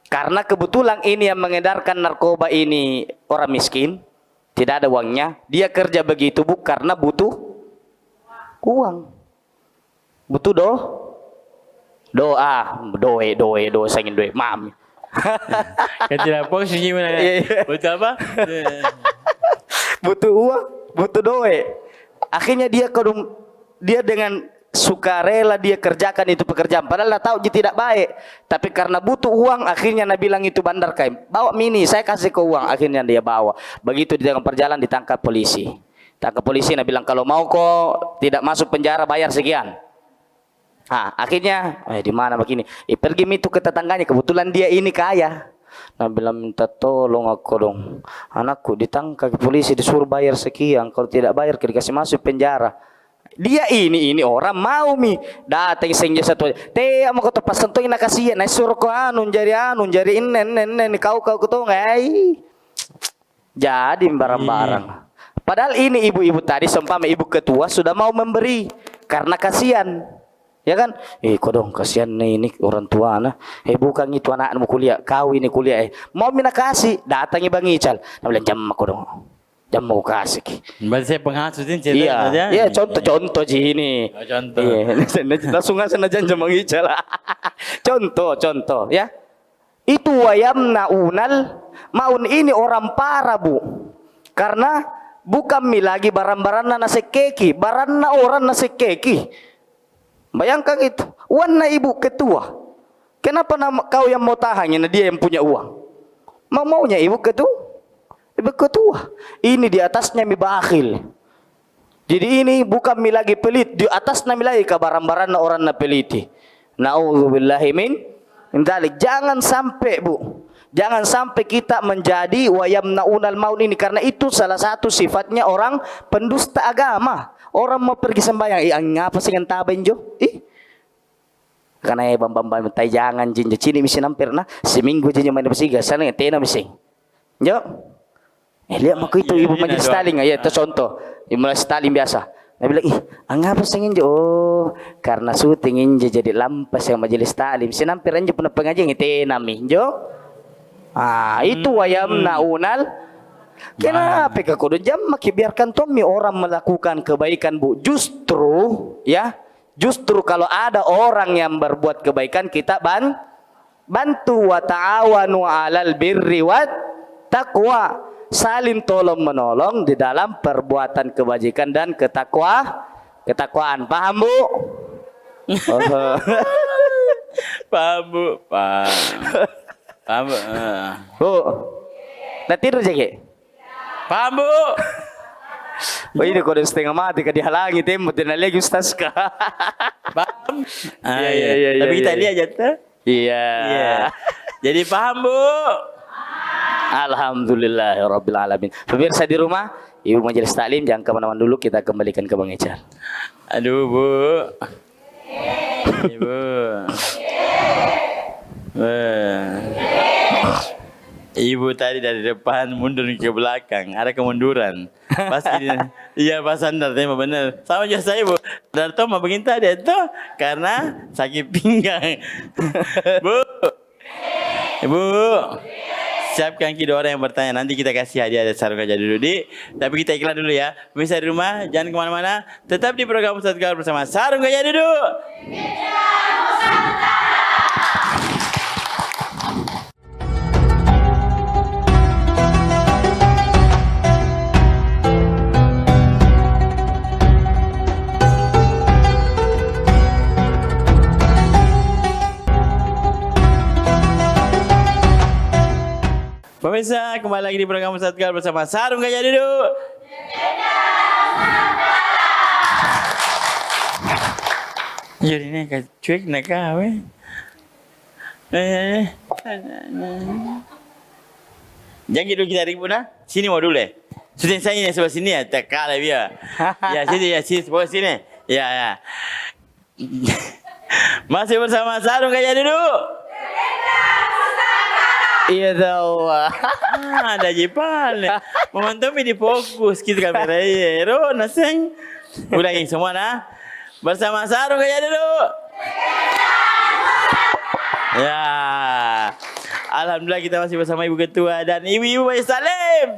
Karena kebetulan ini yang mengedarkan narkoba ini orang miskin, tidak ada uangnya. Dia kerja begitu Bu karena butuh uang. Butuh doa saya ingin doa mam. Kan tidak pos gimana? Butuh apa? Butuh uang, butuh doa. Akhirnya dia dengan sukarela dia kerjakan itu pekerjaan. Padahal tahu dia tidak baik. Tapi karena butuh uang, akhirnya Nabi bilang itu bandar kaim. Bawa mini, saya kasih ke uang. Akhirnya dia bawa. Begitu di tengah perjalanan ditangkap polisi. Nabi bilang kalau mau kok tidak masuk penjara bayar sekian. Akhirnya di mana begini? Pergi itu ke tetangganya, kebetulan dia ini kaya. Nah bilang minta tolong aku dong. Anakku ditangkap polisi disuruh bayar sekian, kalau tidak bayar dikasih masuk penjara. Dia ini orang mau datang senja satu. Mau kau tepas sentuh ina kasihan, suruh kau jari ini kau ketong jadi barang-barang. Padahal ini ibu-ibu tadi seumpama ibu ketua sudah mau memberi karena kasihan. Ya kan? Kodong kasihan nih ini orang tua nah. Bukan itu anakmu kuliah, kau ini kuliah. Mau mina kasih, datangi Bang Ical. Nah bilang jam kodong. Jam mau kasih. Berarti saya penghasut ini cerita Iya, saja. iya contoh ji ini. Oh, contoh. Iya, langsung ngasih janji Bang Ical. Contoh ya. Itu wayamna unal maun ini orang parah bu. Karena bukan mi lagi barang-barangna nasi keki, barangna orang nasi keki. Bayangkan itu, warna ibu ketua. Kenapa kau yang mau tahan, dia yang punya uang? Maunya ibu ketua. Ibu ketua. Ini di atasnya mi bakhil. Jadi ini bukan mi lagi pelit, di atasnya mi lagi ke barang-barang orang na peliti. Nauzubillahi min dzalik. Jangan sampai bu. Jangan sampai kita menjadi wayamnaunal maun ini, karena itu salah satu sifatnya orang pendusta agama. Orang mau pergi sembahyang, ngapa sih ngentaben jo? Karena bambam tay jangan jinja cini misi nampir na seminggu jinja main bersiga sana tena misi. Jo. Lihat mak itu ibu majelis talim ya, itu contoh. Ibu majelis talim biasa. Dia bilang, ngapa sih nginjo? Oh, karena syuting injo jadi lampas yang majelis talim. Si nampir injo pernah pengajian tena mi, jo. Itu wayamna unal. Kenapa kudu jam biarkan Tommy orang melakukan kebaikan bu. Justru kalau ada orang yang berbuat kebaikan kita bantu wa ta'awanu 'alal birri wat taqwa. Saling tolong menolong di dalam perbuatan kebajikan dan ketakwaan. Paham bu? Paham bu, paham bu. Bu, nah tidur jake. Paham bu. Ini kode setengah mati ke dihalangi tembok dan lagi ustaz ka. Paham? Iya. Tapi kita lihat aja tuh. Iya. Jadi paham bu. Alhamdulillahirabbil alamin. Pemirsa di rumah, ibu majelis taklim jangan kemana-mana dulu, kita kembalikan ke Bang Ical. Aduh bu. Ibu. Ibu tadi dari depan mundur ke belakang, ada kemunduran. Pas iya pas Andar tema benar. Sama jasa ibu. Darto mau begini tadi itu karena sakit pinggang. Bu. Ibu. Siapkan kita orang yang bertanya. Nanti kita kasih hadiah dari sarung gajah dulu tapi kita iklan dulu ya. Pemirsa di rumah jangan kemana-mana. Tetap di program Ustadz Gaul bersama Sarung Gajah Duduk. Pemirsa, kembali lagi di program Ustadz Gaul bersama Sarung Gajah Duduk. Jadi ini cuek nak kau Jangan dulu kita ribut nah. Sini mau dulu Sudah saya ini sebelah sini ya, tak kalah dia. Ya sini sebelah sini. Ya. Masih bersama Sarung Gajah Duduk. Iya tahu. Ada jipan. Momentum ini fokus kita kamera ya. Ro naseng. Ulangi semua nah. Bersama Sarung Gajah Duduk. Ya. Alhamdulillah kita masih bersama Ibu Ketua dan Ibu Majelis Taklim.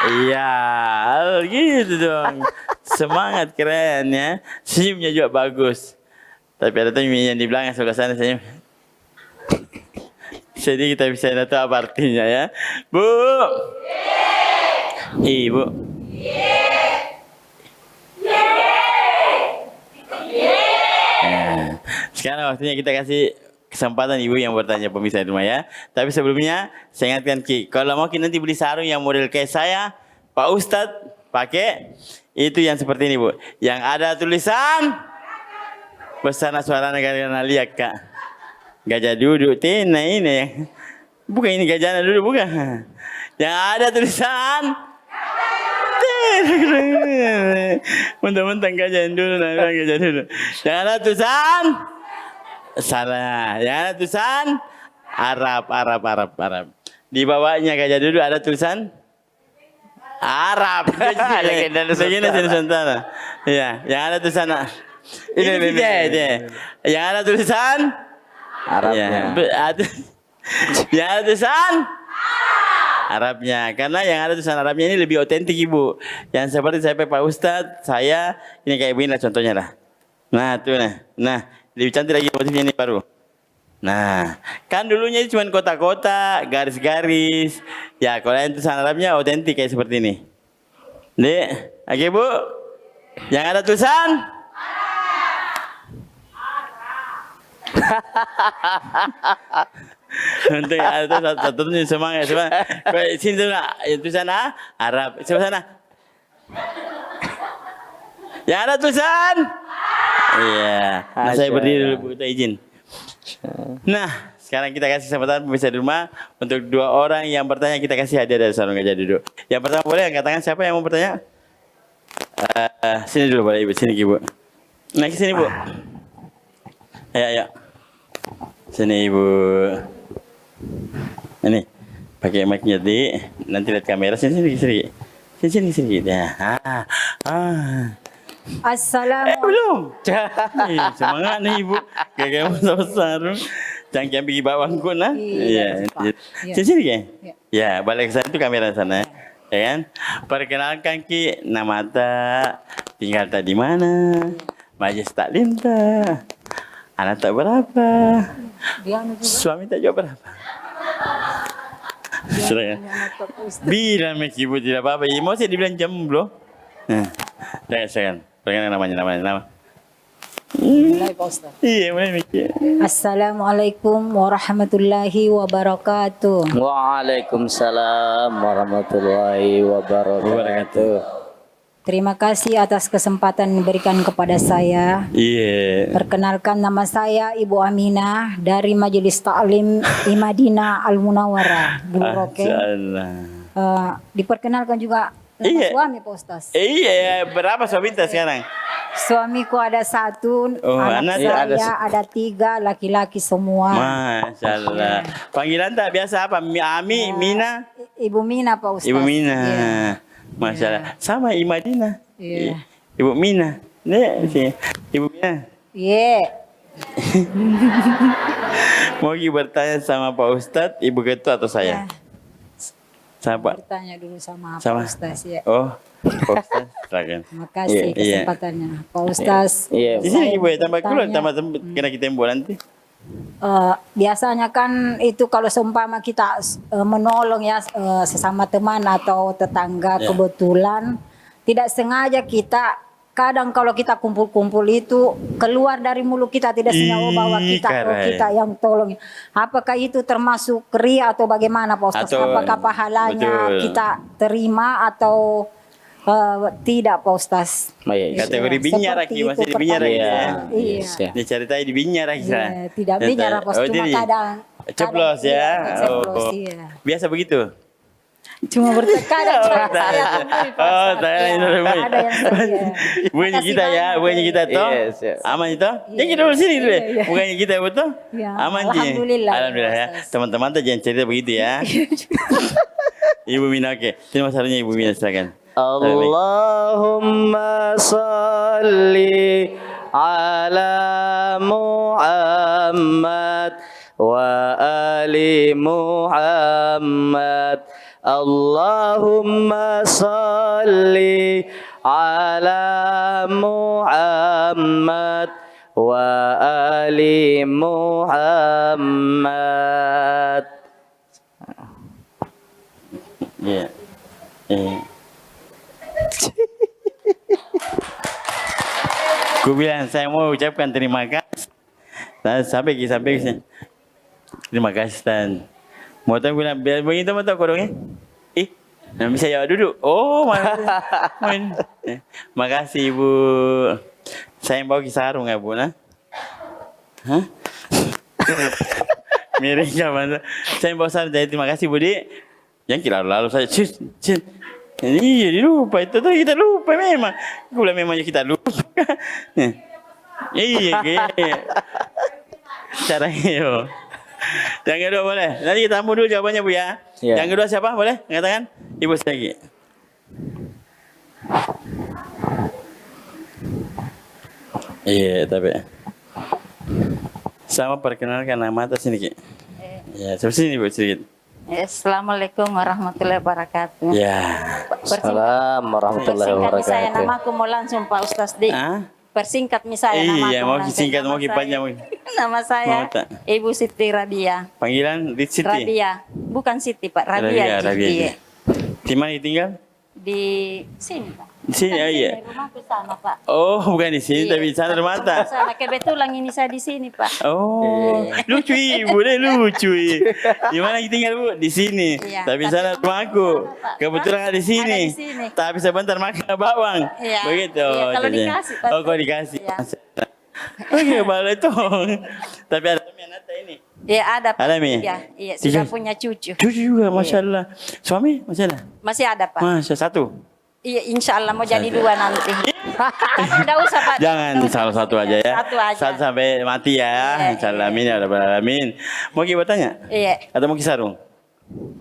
Iya, gitu dong. Semangat keren ya. Senyumnya juga bagus. Tapi ada tuh yang di belakang sebelah sana senyum. Jadi kita bisa tahu apa artinya ya. Bu. Ibu. Sekarang waktunya kita kasih kesempatan ibu yang bertanya pemirsa di rumah ya. Tapi sebelumnya saya ingatkan Ki, kalau mau Ki nanti beli sarung yang model kayak saya, Pak Ustadz pakai itu yang seperti ini bu. Yang ada tulisan Pesana Suara Negara lihat Kak. Gajah duduk tena ini. Bukan ini gajahnya duduk bukan. Yang ada tulisan mentang-mentang gajah dulu gajah dulu. Yang ada tulisan salah. Yang ada tulisan Arab. Di bawahnya gajah duduk ada tulisan Arab. Legenda Nusantara. Legenda Nusantara. Iya, yang ada tulisan ini. Yang ada tulisan Arabnya. yang ada tulisan Arabnya. Karena yang ada tulisan Arabnya ini lebih otentik Ibu. Yang seperti saya Pak Ustadz, saya ini kayak begini lah contohnya lah. Nah, tuh nah. Nah, lebih cantik lagi motifnya ini baru. Nah, kan dulunya cuma kota-kota, garis-garis. Ya, kalau yang tulisan Arabnya otentik kayak seperti ini. Dek, oke Bu? Yang ada tulisan? Untuk ada satu semangat. Sini dulu, tulisan Arab. Sebelah sana. Yang ada tulisan? Iya. Nah, saya berdiri dulu Bu, kita izin. Nah, sekarang kita kasih kesempatan pemirsa di rumah untuk 2 orang yang bertanya, kita kasih hadiah dari Sarung Gajah Duduk. Yang pertama boleh angkat tangan, siapa yang mau bertanya? Sini dulu boleh Ibu, sini Ibu. Nah, ke sini Bu. Ayo. Sini Ibu. Ini pakai mic-nya nanti lihat kamera sini. Ya. Belum. Semangat nih Ibu. Kayak mau sarung. Jangan yang pergi bawangku nah. Iya. Sini ya. Ya, balik ke sana itu kamera sana. Ya kan? Perkenalkan Ki, nama tak, tinggal tak di mana, majes tak lintah, anak tak berapa, suami tak jauh berapa. Sudah ya. Bilang Ibu tidak apa-apa. Mau saya dibilang jomblo. Jangan. Bagaimana nama. Mulai Pak Ustaz. Iya, mulai mikir. Assalamualaikum warahmatullahi wabarakatuh. Waalaikumsalam warahmatullahi wabarakatuh. Terima kasih atas kesempatan yang diberikan kepada saya. Iya. Perkenalkan, nama saya Ibu Aminah dari Majelis Ta'lim Madinah Al Munawwarah di Merauke. Diperkenalkan juga nama suami Pak Ustaz. Iya, berapa suami kita sekarang? Suamiku ada 1, anak saya ada 3, laki-laki semua. Masya Allah. Panggilan tak biasa apa? Ami, Mina? Ibu Mina Pak Ustaz. Ibu Mina. Iya. Masya Allah. Sama Imadina. Iya. Ibu Mina. Nih, Ibu Mina. Iya. Mau bertanya sama Pak Ustadz, Ibu Ketua atau saya? Sama Pak? Bertanya dulu sama Pak Ustaz ya. Oh, Pak Ustadz, silakan. Terima kasih kesempatannya. Pak Ustaz. Di sini Ibu ya, tambah keluar, tambah kena kita yang buat nanti. Biasanya kan itu kalau seumpama kita menolong ya sesama teman atau tetangga kebetulan tidak sengaja kita kadang kalau kita kumpul-kumpul itu keluar dari mulut kita tidak sengaja bahwa kita yang tolong. Apakah itu termasuk ria atau bagaimana Pak Ustaz? Apakah pahalanya kita terima atau tidak Pak Ustaz? Kategori binyar lagi, masih di binyar lagi ya. Iya. Diceritain di binyar lagi. Tidak binyar Pak Ustaz, cuma kadang ceplos ya. Ceplos, iya. Biasa begitu. Cuma bertekadang saya ada yang setia. bukannya kita ya, bukannya kita toh. Aman itu? Ya kita dulu sini dulu. Bukannya kita betul? Aman ji. Alhamdulillah ya. Teman-teman tuh jangan cerita begitu ya. Ibu Mina, oke. Terima kasih Ibu Mina, silakan. Allahumma salli ala Muhammad wa ali Muhammad. Allahumma salli ala Muhammad wa ali Muhammad. Iya. Ku bilang saya mau ucapkan terima kasih. Sampai sini. Terima kasih Tan. Mau tahu bilang begitu mau tahu kodongnya? Nah bisa jawab duduk. Oh, makasih Ibu. Saya bawa kisah sarung ya Bu, nah? Hah? Miring mana? Saya bawa sarung, jadi terima kasih Bu Di. Yang kira lalu saya Iya dilupa itu tuh kita lupa memang. Gula memangnya kita lupa. Iya. Caranya yo. Yang kedua boleh. Nanti kita tamu dulu jawabannya Bu ya. Yang kedua siapa boleh? Angkat tangan. Ibu lagi. Iya, tapi sama perkenalkan nama atas ini, Ki. Ya, seperti ini Bu sedikit. Assalamualaikum warahmatullahi wabarakatuh. Ya. Assalamualaikum warahmatullahi Persingkat saya wabarakatuh. namaku mau langsung Pak Ustaz Di. Ah? Persingkat misalnya namaku. Iya, mau langsung. singkat, Nama mau panjang. saya- Nama saya Mau tak? Ibu Siti Rabia. Panggilan di Siti. Rabia, bukan Siti Pak, Rabia. Rabia. Di mana tinggal? Di sini Pak. Di sini, Bukan oh iya. Rumahku sana Pak. Oh, bukan di sini, Iya. tapi di sana ada mata. Sana kebetulan ini saya di sini Pak. Oh, lucu Ibu, deh lucu. Di mana tinggal Bu? Di sini. Iya, Tapi tapi sana rumahku. Pak. Kebetulan ada di sini. Ada di sini. Tapi sebentar makan bawang. Iya. Begitu. Iya, kalau Jadi. dikasih, Pak. Oh, kau dikasih. Iya. Oke, boleh tuh. Tapi ada anak ini. Iya ada Pak. Ada, Mi? Iya, Tiga. sudah punya cucu. Cucu juga, Masya Allah. Suami, Masya Allah. Masih ada Pak. Masya satu. Iya, insya Allah mau jadi 2 nanti. Tidak usah Pak. Jangan salah satu aja ya. Satu aja. Satu sampai mati ya. Iya, Insya Allah, amin ya rabbal alamin. Mau kita bertanya? Iya. Atau mau kisarung?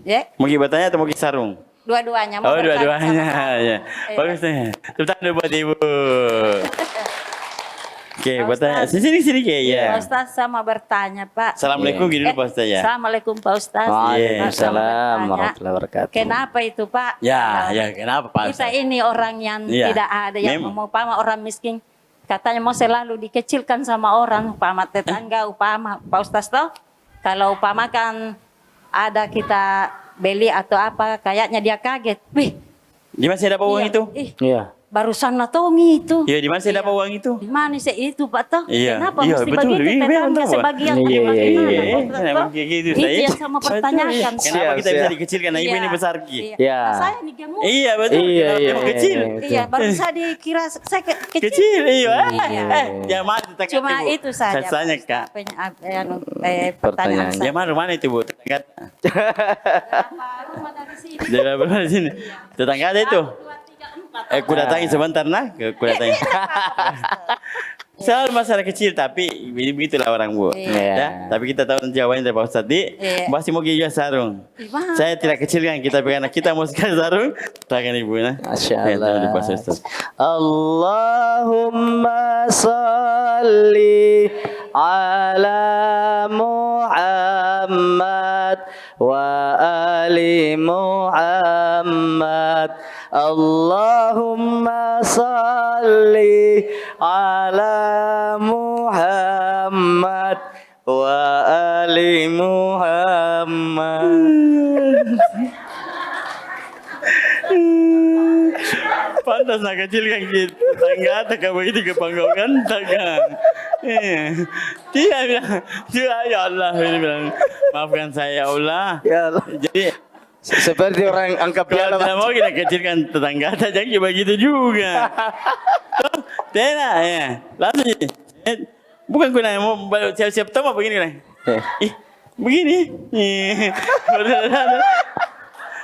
Ya, Mau kita bertanya atau mau kisarung? dua-duanya. Mau Oh, bertanya dua-duanya. sama- Ya. Bagus nih. Tepuk tangan dulu buat Ibu. Oke, Pak bertanya. Ustaz. Sini ya. Pak Ustaz sama bertanya Pak. Assalamualaikum gini dulu Pak Ustaz ya. Assalamualaikum Pak Ustaz. Waalaikumsalam Pak, sama bertanya. warahmatullahi wabarakatuh. Kenapa itu Pak? Ya, kenapa Pak Kita Ustaz? ini orang yang Iya. tidak ada yang Memang. mau upama orang miskin. Katanya mau selalu dikecilkan sama orang, upama tetangga, upama Pak Ustaz toh. Kalau upama kan ada kita beli atau apa, kayaknya dia kaget. Wih, Di mana saya dapat uang iya, itu? Iya. barusan natongi itu. Iya, di mana saya dapat uang itu? Di mana sih itu Pak toh? Iya, Kenapa iya, mesti betul. begitu Iya, tetangga betul, Pak. sebagian Iya, bagaimana, iya, iya. Pak Ustaz, Kenapa toh? kayak gitu, Itu saya? yang sama pertanyakan. Kenapa Siap, kita bisa siap. dikecilkan? Nah, Ibu Iya, ini besar Ki. iya. Iya. Nah, saya ini gemuk. Iya, betul. Iya, Kenapa iya, Ibu iya, kecil. iya. Iya, baru saya dikira saya kecil. Kecil, iya. Iya. Jangan marah tetangga Cuma Ibu. itu saja. Saya tanya, Pak, Kak. pertanyaan Pertanyaan. saya. Yang mana itu Bu? Tetangga. Rumah dari sini. Dari mana di sini? Tetangga ada itu. 2, 3, 4. Ku datangi sebentar nah, ku datangi. Soal masalah kecil tapi begitulah orang Bu. Iya. Ya, tapi kita tahu nanti jawabannya dari Pak Ustadz. Iya. Masih mau juga sarung. Gimana? Saya tidak kecil kan kita karena kita mau sekali sarung, tangan Ibu nah. Masya Ya, tahu di Allah. Pak Ustadz. Allahumma salli ala Muhammad wa ali Muhammad. Allahumma salli ala Muhammad wa ali Muhammad. Pantas nak kecil kan kita tangga tak begitu ke panggokan tangan. Dia bilang, dia ya Allah, dia bilang, maafkan saya ya Allah. Ya Allah. Jadi Seperti orang angkat kalau piala. tidak mau kita kecilkan tetangga saja begitu juga. Tidak ya, langsung jadi. Bukan guna mau siap-siap tahu begini kan? Ih, begini.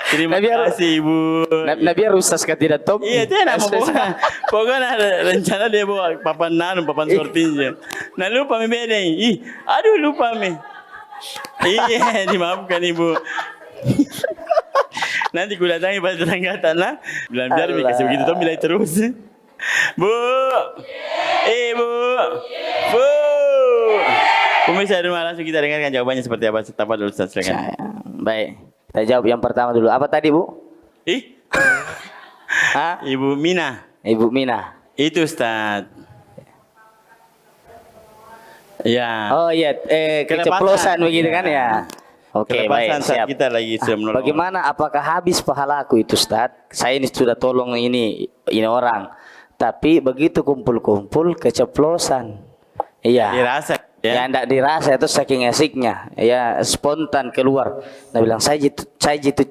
Terima Nabi kasih Ibu. Nabi Rusas tidak top. Iya, tidak mau pokoknya. Pokoknya ada rencana dia bawa papan papan sortinnya. Nah lupa mi bedeng. Ih, aduh lupa mi. Iya, dimaafkan Ibu. Nanti ku datangi pada tetangga tanah, bilang biar mi kasih begitu tuh bilai terus. Bu, Ibu, Bu. Pemirsa di rumah langsung kita dengarkan jawabannya seperti apa. Tapa dulu Ustaz, silakan. Baik, kita jawab yang pertama dulu. Apa tadi, Bu? Ih, Hah? Ibu Mina. Ibu Mina. Itu Ustaz. Ya. Oh iya, keceplosan begitu kan ya. Oke, Kelepasan baik, saat siap. kita lagi sudah menolong. Bagaimana apakah habis pahalaku itu, Ustaz? Saya ini sudah tolong ini orang. Tapi begitu kumpul-kumpul keceplosan. Iya. Dirasa Ya ya. enggak dirasa itu saking asiknya. Ya spontan keluar. Nah bilang saya jitu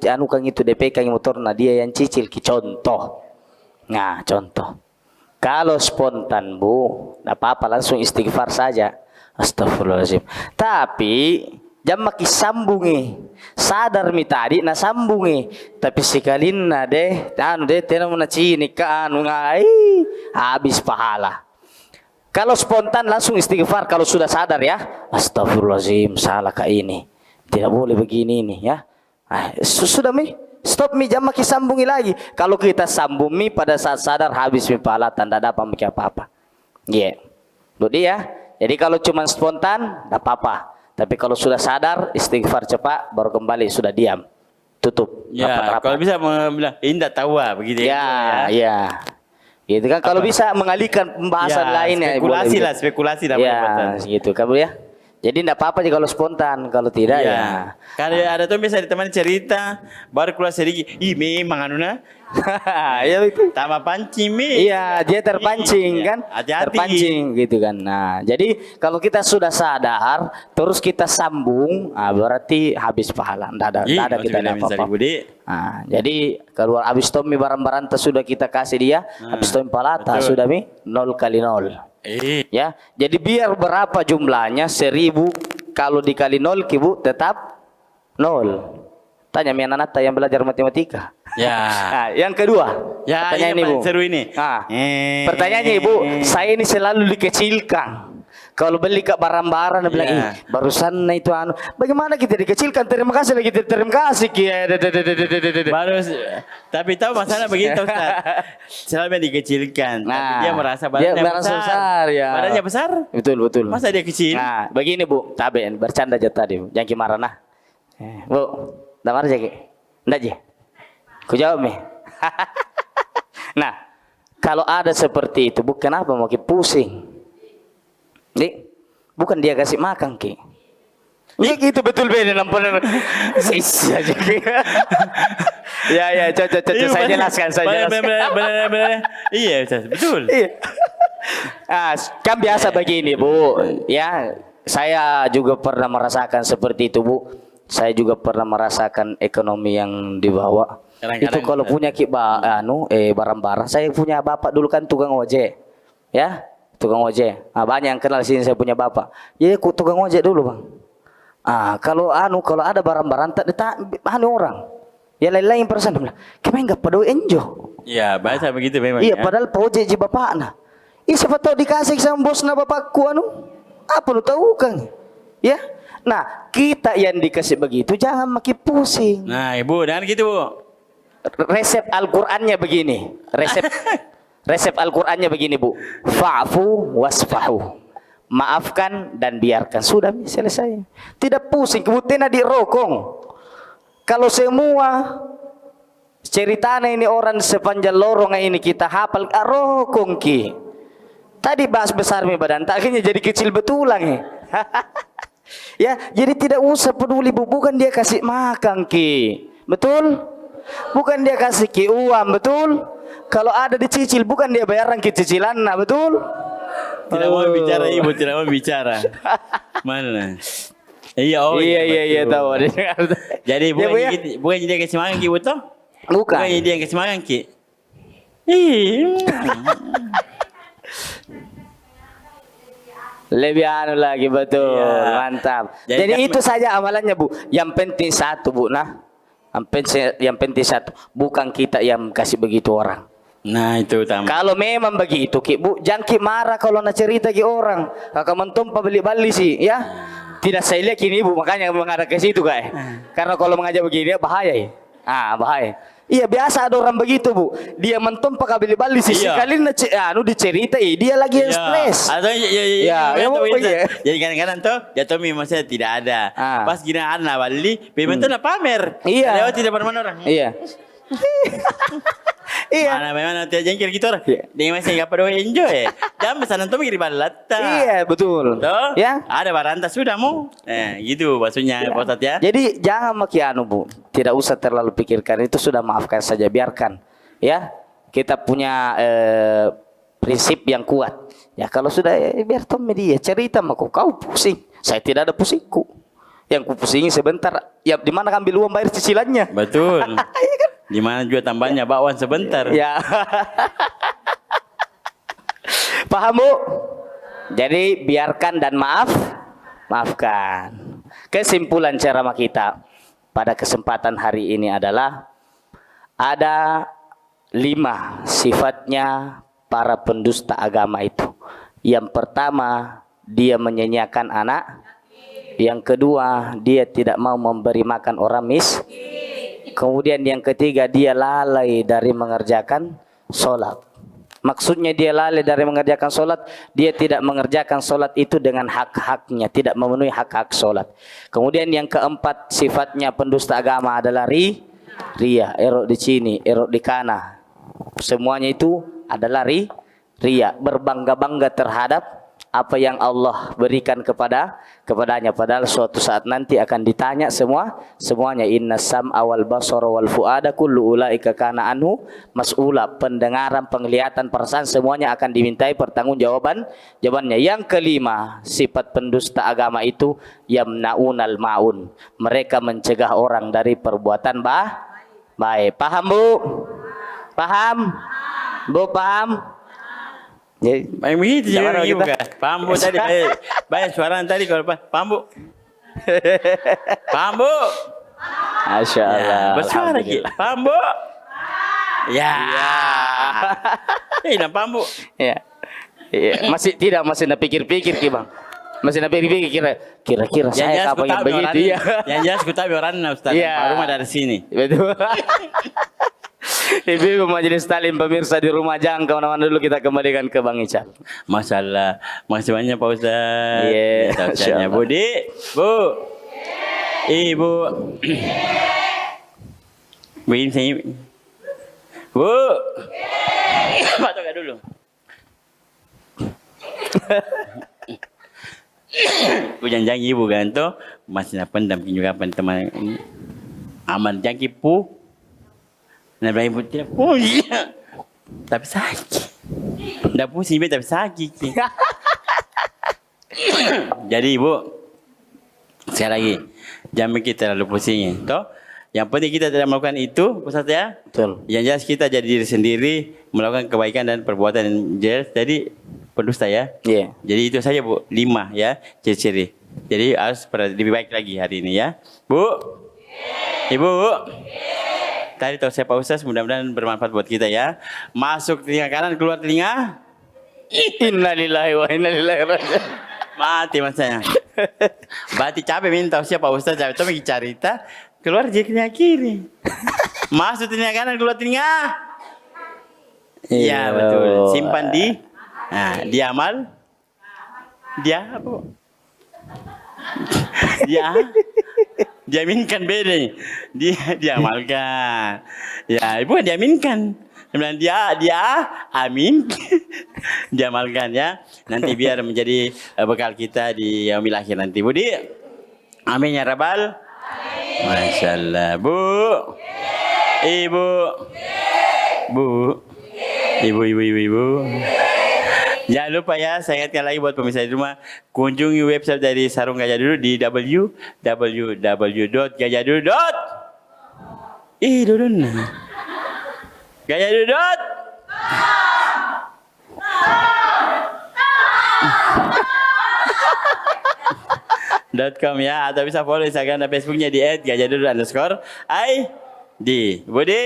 anu kang itu DP kang motor nah dia yang cicil ki contoh. Nah, contoh. Kalau spontan, Bu, enggak apa-apa langsung istighfar saja. Astagfirullahaladzim. Tapi jam maki sambungi. Sadar mi tadi na sambungi. Tapi sekalin na deh anu deh tena mun cini ka anu ngai habis pahala. Kalau spontan langsung istighfar kalau sudah sadar ya. Astagfirullahaladzim, salah kak ini. Tidak boleh begini ini ya. Sudah mi. Stop mi, jangan maki sambungi lagi. Kalau kita sambung mi pada saat sadar habis mi pahala, tanda dapat maki apa-apa. Iya. Yeah. Jadi kalau cuma spontan, tidak apa-apa. Tapi kalau sudah sadar, istighfar cepat, baru kembali sudah diam, tutup. Ya, rapat-rapat. kalau bisa bilang, ini tidak tahu begitu Ya. Gitu kan, kalau bisa mengalihkan pembahasan lainnya. Spekulasi lah, spekulasi lah. Ya, gitu kan Bu ya. Jadi tidak apa-apa sih kalau spontan, kalau tidak ya. Kalau ada tuh bisa ditemani cerita, baru keluar sedikit, ih memang anuna. Ya itu. Tambah pancing mi. Iya, dia terpancing Iya. kan? Hati-hati. Terpancing gitu kan. Nah, jadi kalau kita sudah sadar, terus kita sambung, berarti habis pahala. Tidak ada kita dapat apa-apa. Nah, jadi kalau habis Tommy barang-barang sudah kita kasih dia, habis Tommy palata sudah mi 0 kali 0. Ya, jadi biar berapa jumlahnya 1000 kalau dikali 0 Ki Bu tetap 0. Tanya mi anak yang belajar matematika. Ya. Nah, yang kedua, Ya, pertanyaan iya, Ibu. seru ini. Nah, pertanyaannya Ibu, saya ini selalu dikecilkan. Kalau beli ke barang-barang, dia bilang, Iya. barusan itu anu. Bagaimana kita dikecilkan? Terima kasih lagi, terima kasih. Baru, tapi tahu masalah begitu Ustaz. Selalu dikecilkan, tapi dia merasa badannya besar. Ya. Badannya besar? Betul. Masa dia kecil? Nah, begini Bu, taben bercanda aja tadi, Bu. Jangan marah nah. Bu, enggak marah aja, enggak aja. Ku jawab nih. Nah, kalau ada seperti itu, Bu, kenapa mau pusing? Nih, bukan dia kasih makan Ki. Ya gitu betul benar nampak sis aja Ki. Ya, cocok saya jelaskan. Benar. Iya, Ustaz, betul. Iya. Kan biasa begini Bu, ya saya juga pernah merasakan seperti itu Bu. Saya juga pernah merasakan ekonomi yang dibawa. Itu kalau punya barang-barang. Saya punya bapak dulu kan tukang ojek, ya tukang ojek. Banyak yang kenal sini saya punya bapak. Jadi tukang ojek dulu Bang. Kalau ada barang-barang tak orang. Ya lain-lain perasaan bilang, "Kemana enggak pada enjo?" Iya, bahasa begitu memang. Iya, ya. padahal ojek ji bapakna. Siapa tahu dikasih sama bosna bapakku apa lu tahu kan? Ya. Nah, kita yang dikasih begitu jangan makin pusing. Nah, Ibu, dan gitu, Bu. Resep Al-Qur'annya begini. Resep Al-Qur'annya begini, Bu. Fa'fu wasfahu. Maafkan dan biarkan. Sudah selesai. Tidak pusing, kemudian dirokong. Kalau semua ceritanya ini orang sepanjang lorong ini kita hafal rokong Ki. Tadi bahas besar mi badan, akhirnya jadi kecil betulan. Ya, jadi tidak usah peduli Bu, bukan dia kasih makan Ki. Betul? Bukan dia kasih Ki uang, betul? Kalau ada dicicil, bukan dia bayaran Ki cicilan, betul? Tidak mau bicara Ibu, tidak mau bicara. Mana? Iya, tahu. Jadi bukan dia kasih makan Ki, betul? Bukan dia kasih makan Ki. Lebih lagi betul, mantap. Jadi itu saja amalannya Bu. Yang penting satu Bu, yang penting satu, bukan kita yang kasih begitu orang. Nah itu utama. Kalau memang begitu Ki Bu, jangan Ki marah kalau nak cerita Ki orang. Kakak mentompa beli-beli sih, ya. Tidak saya lihat kini Bu, makanya mengarah ke situ guys. Karena kalau mengajak begini bahaya. Bahaya. Iya biasa ada orang begitu Bu, dia mentompa beli-beli sih. Sekali dicerita, dia lagi yang stres. Atau jadi kadang-kadang tuh jatuh maksudnya tidak ada. Pas gini ada beli, pementu pamer. Iya. Tidak bermana orang. Iya. Iya. Mana memang nanti jengkel gitu orang. Dia masih nggak perlu enjoy. Dan pesanan tuh mikir balata. Iya betul. Tuh. Ya. Ada baranta sudah mau. Gitu maksudnya Pak Ustadz ya. Jadi jangan makin Bu. Tidak usah terlalu pikirkan itu, sudah maafkan saja, biarkan. Ya. Kita punya prinsip yang kuat. Ya kalau sudah biar Tom media cerita maku kau pusing. Saya tidak ada pusingku. Yang ku pusingi sebentar. Ya di mana ambil uang bayar cicilannya? Betul. Di mana juga tambahnya bakwan sebentar. Ya. Paham Bu? Jadi biarkan dan maafkan. Kesimpulan ceramah kita pada kesempatan hari ini adalah ada 5 sifatnya para pendusta agama itu. Yang pertama, dia menyanyiakan anak. Yang kedua, dia tidak mau memberi makan orang miskin. Kemudian yang ketiga, dia lalai dari mengerjakan sholat. Maksudnya dia lalai dari mengerjakan sholat, dia tidak mengerjakan sholat itu dengan hak-haknya, tidak memenuhi hak-hak sholat. Kemudian yang keempat, sifatnya pendusta agama adalah ria, erok di sini, erok di kana. Semuanya itu adalah ria, berbangga-bangga terhadap apa yang Allah berikan kepadanya, padahal suatu saat nanti akan ditanya semuanya. Inna sam'a wal basara wal fuada kullu ulaika kana anhu mas'ula. Pendengaran, penglihatan, perasaan semuanya akan dimintai jawabannya. Yang kelima, sifat pendusta agama itu yamnaunal maun. Mereka mencegah orang dari perbuatan baik. Paham, Bu? Paham? Bu, paham? Ya, Yang begitu jangan juga. kita. Paham Bu tadi banyak suara tadi kalau paham Bu. Paham Bu? Masya Allah. Ya, bersuara Ki. Alhamdulillah. Paham Bu? Ya. Hilang paham Bu. Ya. Ya. Masih nak pikir-pikir Ki Bang. Masih nak pikir-pikir kira-kira saya kapan yang begitu ya. Yang jelas ku tahu orang Ustaz. Iya. Rumah dari sini. Betul. Ibu Majelis Taklim pemirsa di rumah, jangan kemana-mana dulu, kita kembalikan ke Bang Ical. Masalah. Makasih banyak Pak Ustaz. Iya, Tausiahnya Bu. Di, Bu. Ibu. Bu ini saya. Bu. Batuk gak dulu. Ku janji Ibu kan tuh masih nak pendam juga teman aman jangki pu. Nah, Ibu tidak punya. Tapi sakit. Tidak pusing tapi sakit. Jadi Ibu, sekali lagi, jangan kita terlalu pusing. Toh, yang penting kita tidak melakukan itu, Ustaz ya. Betul. Yang jelas kita jadi diri sendiri, melakukan kebaikan dan perbuatan yang jelas. Jadi pendusta ya. Iya. Jadi itu saja Bu, 5 ya ciri-ciri. Jadi harus lebih baik lagi hari ini ya. Bu, Ibu. Tadi tahu saya Pak Ustaz, mudah-mudahan bermanfaat buat kita ya. Masuk telinga kanan, keluar telinga. Innalillahi wa inna ilaihi raji'un. Mati masanya. Berarti capek minta siapa Pak Ustaz, capek itu cerita, keluar di telinga kiri. Masuk telinga kanan, keluar telinga. Iya betul. Simpan di. Nah, dia amal. Dia apa? Diaminkan beda nih. Dia amalkan. Ya, Ibu diaminkan. Kemudian dia amin. Diamalkan ya. Nanti biar menjadi bekal kita di yaumil akhir nanti. Budi. Amin ya rabbal. Masya Allah. Bu. Ibu. Bu. Ibu. Jangan lupa ya, saya ingatkan lagi buat pemirsa di rumah, kunjungi website dari Sarung Gajah Dulu di www.gajahdulu. Gajahdulu. .com ya, atau bisa follow Instagram dan Facebooknya di @gajahdulu_id. Budi,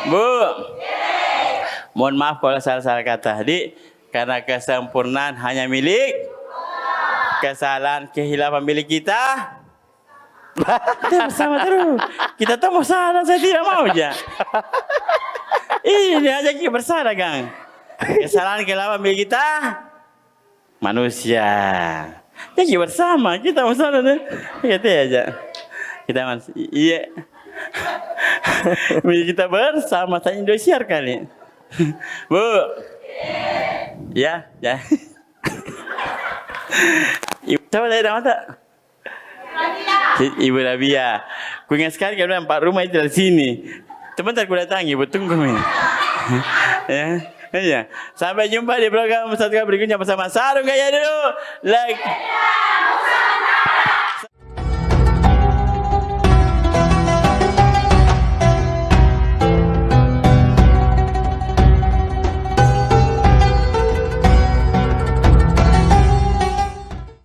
Bu, mohon maaf kalau salah-salah kata. Karena kesempurnaan hanya milik kesalahan kehilafan milik kita. Kita bersama terus. Kita tuh mau salah, saya tidak mau aja. Ini aja kita bersalah, Gang. Kesalahan kehilafan milik kita manusia. Jadi bersama kita mau salah tuh. Kita aja. Kita iya. Milik kita bersama, saya Indosiar kali. Bu. Ya. Ibu siapa tadi nama tak? Ibu Rabia. Ku ingat sekali kalau 4 rumah itu dari sini. Sebentar ku datang, Ibu tunggu ini. Ya. Sampai jumpa di program Ustaz berikutnya bersama Sarung Gajah Dulu. Like.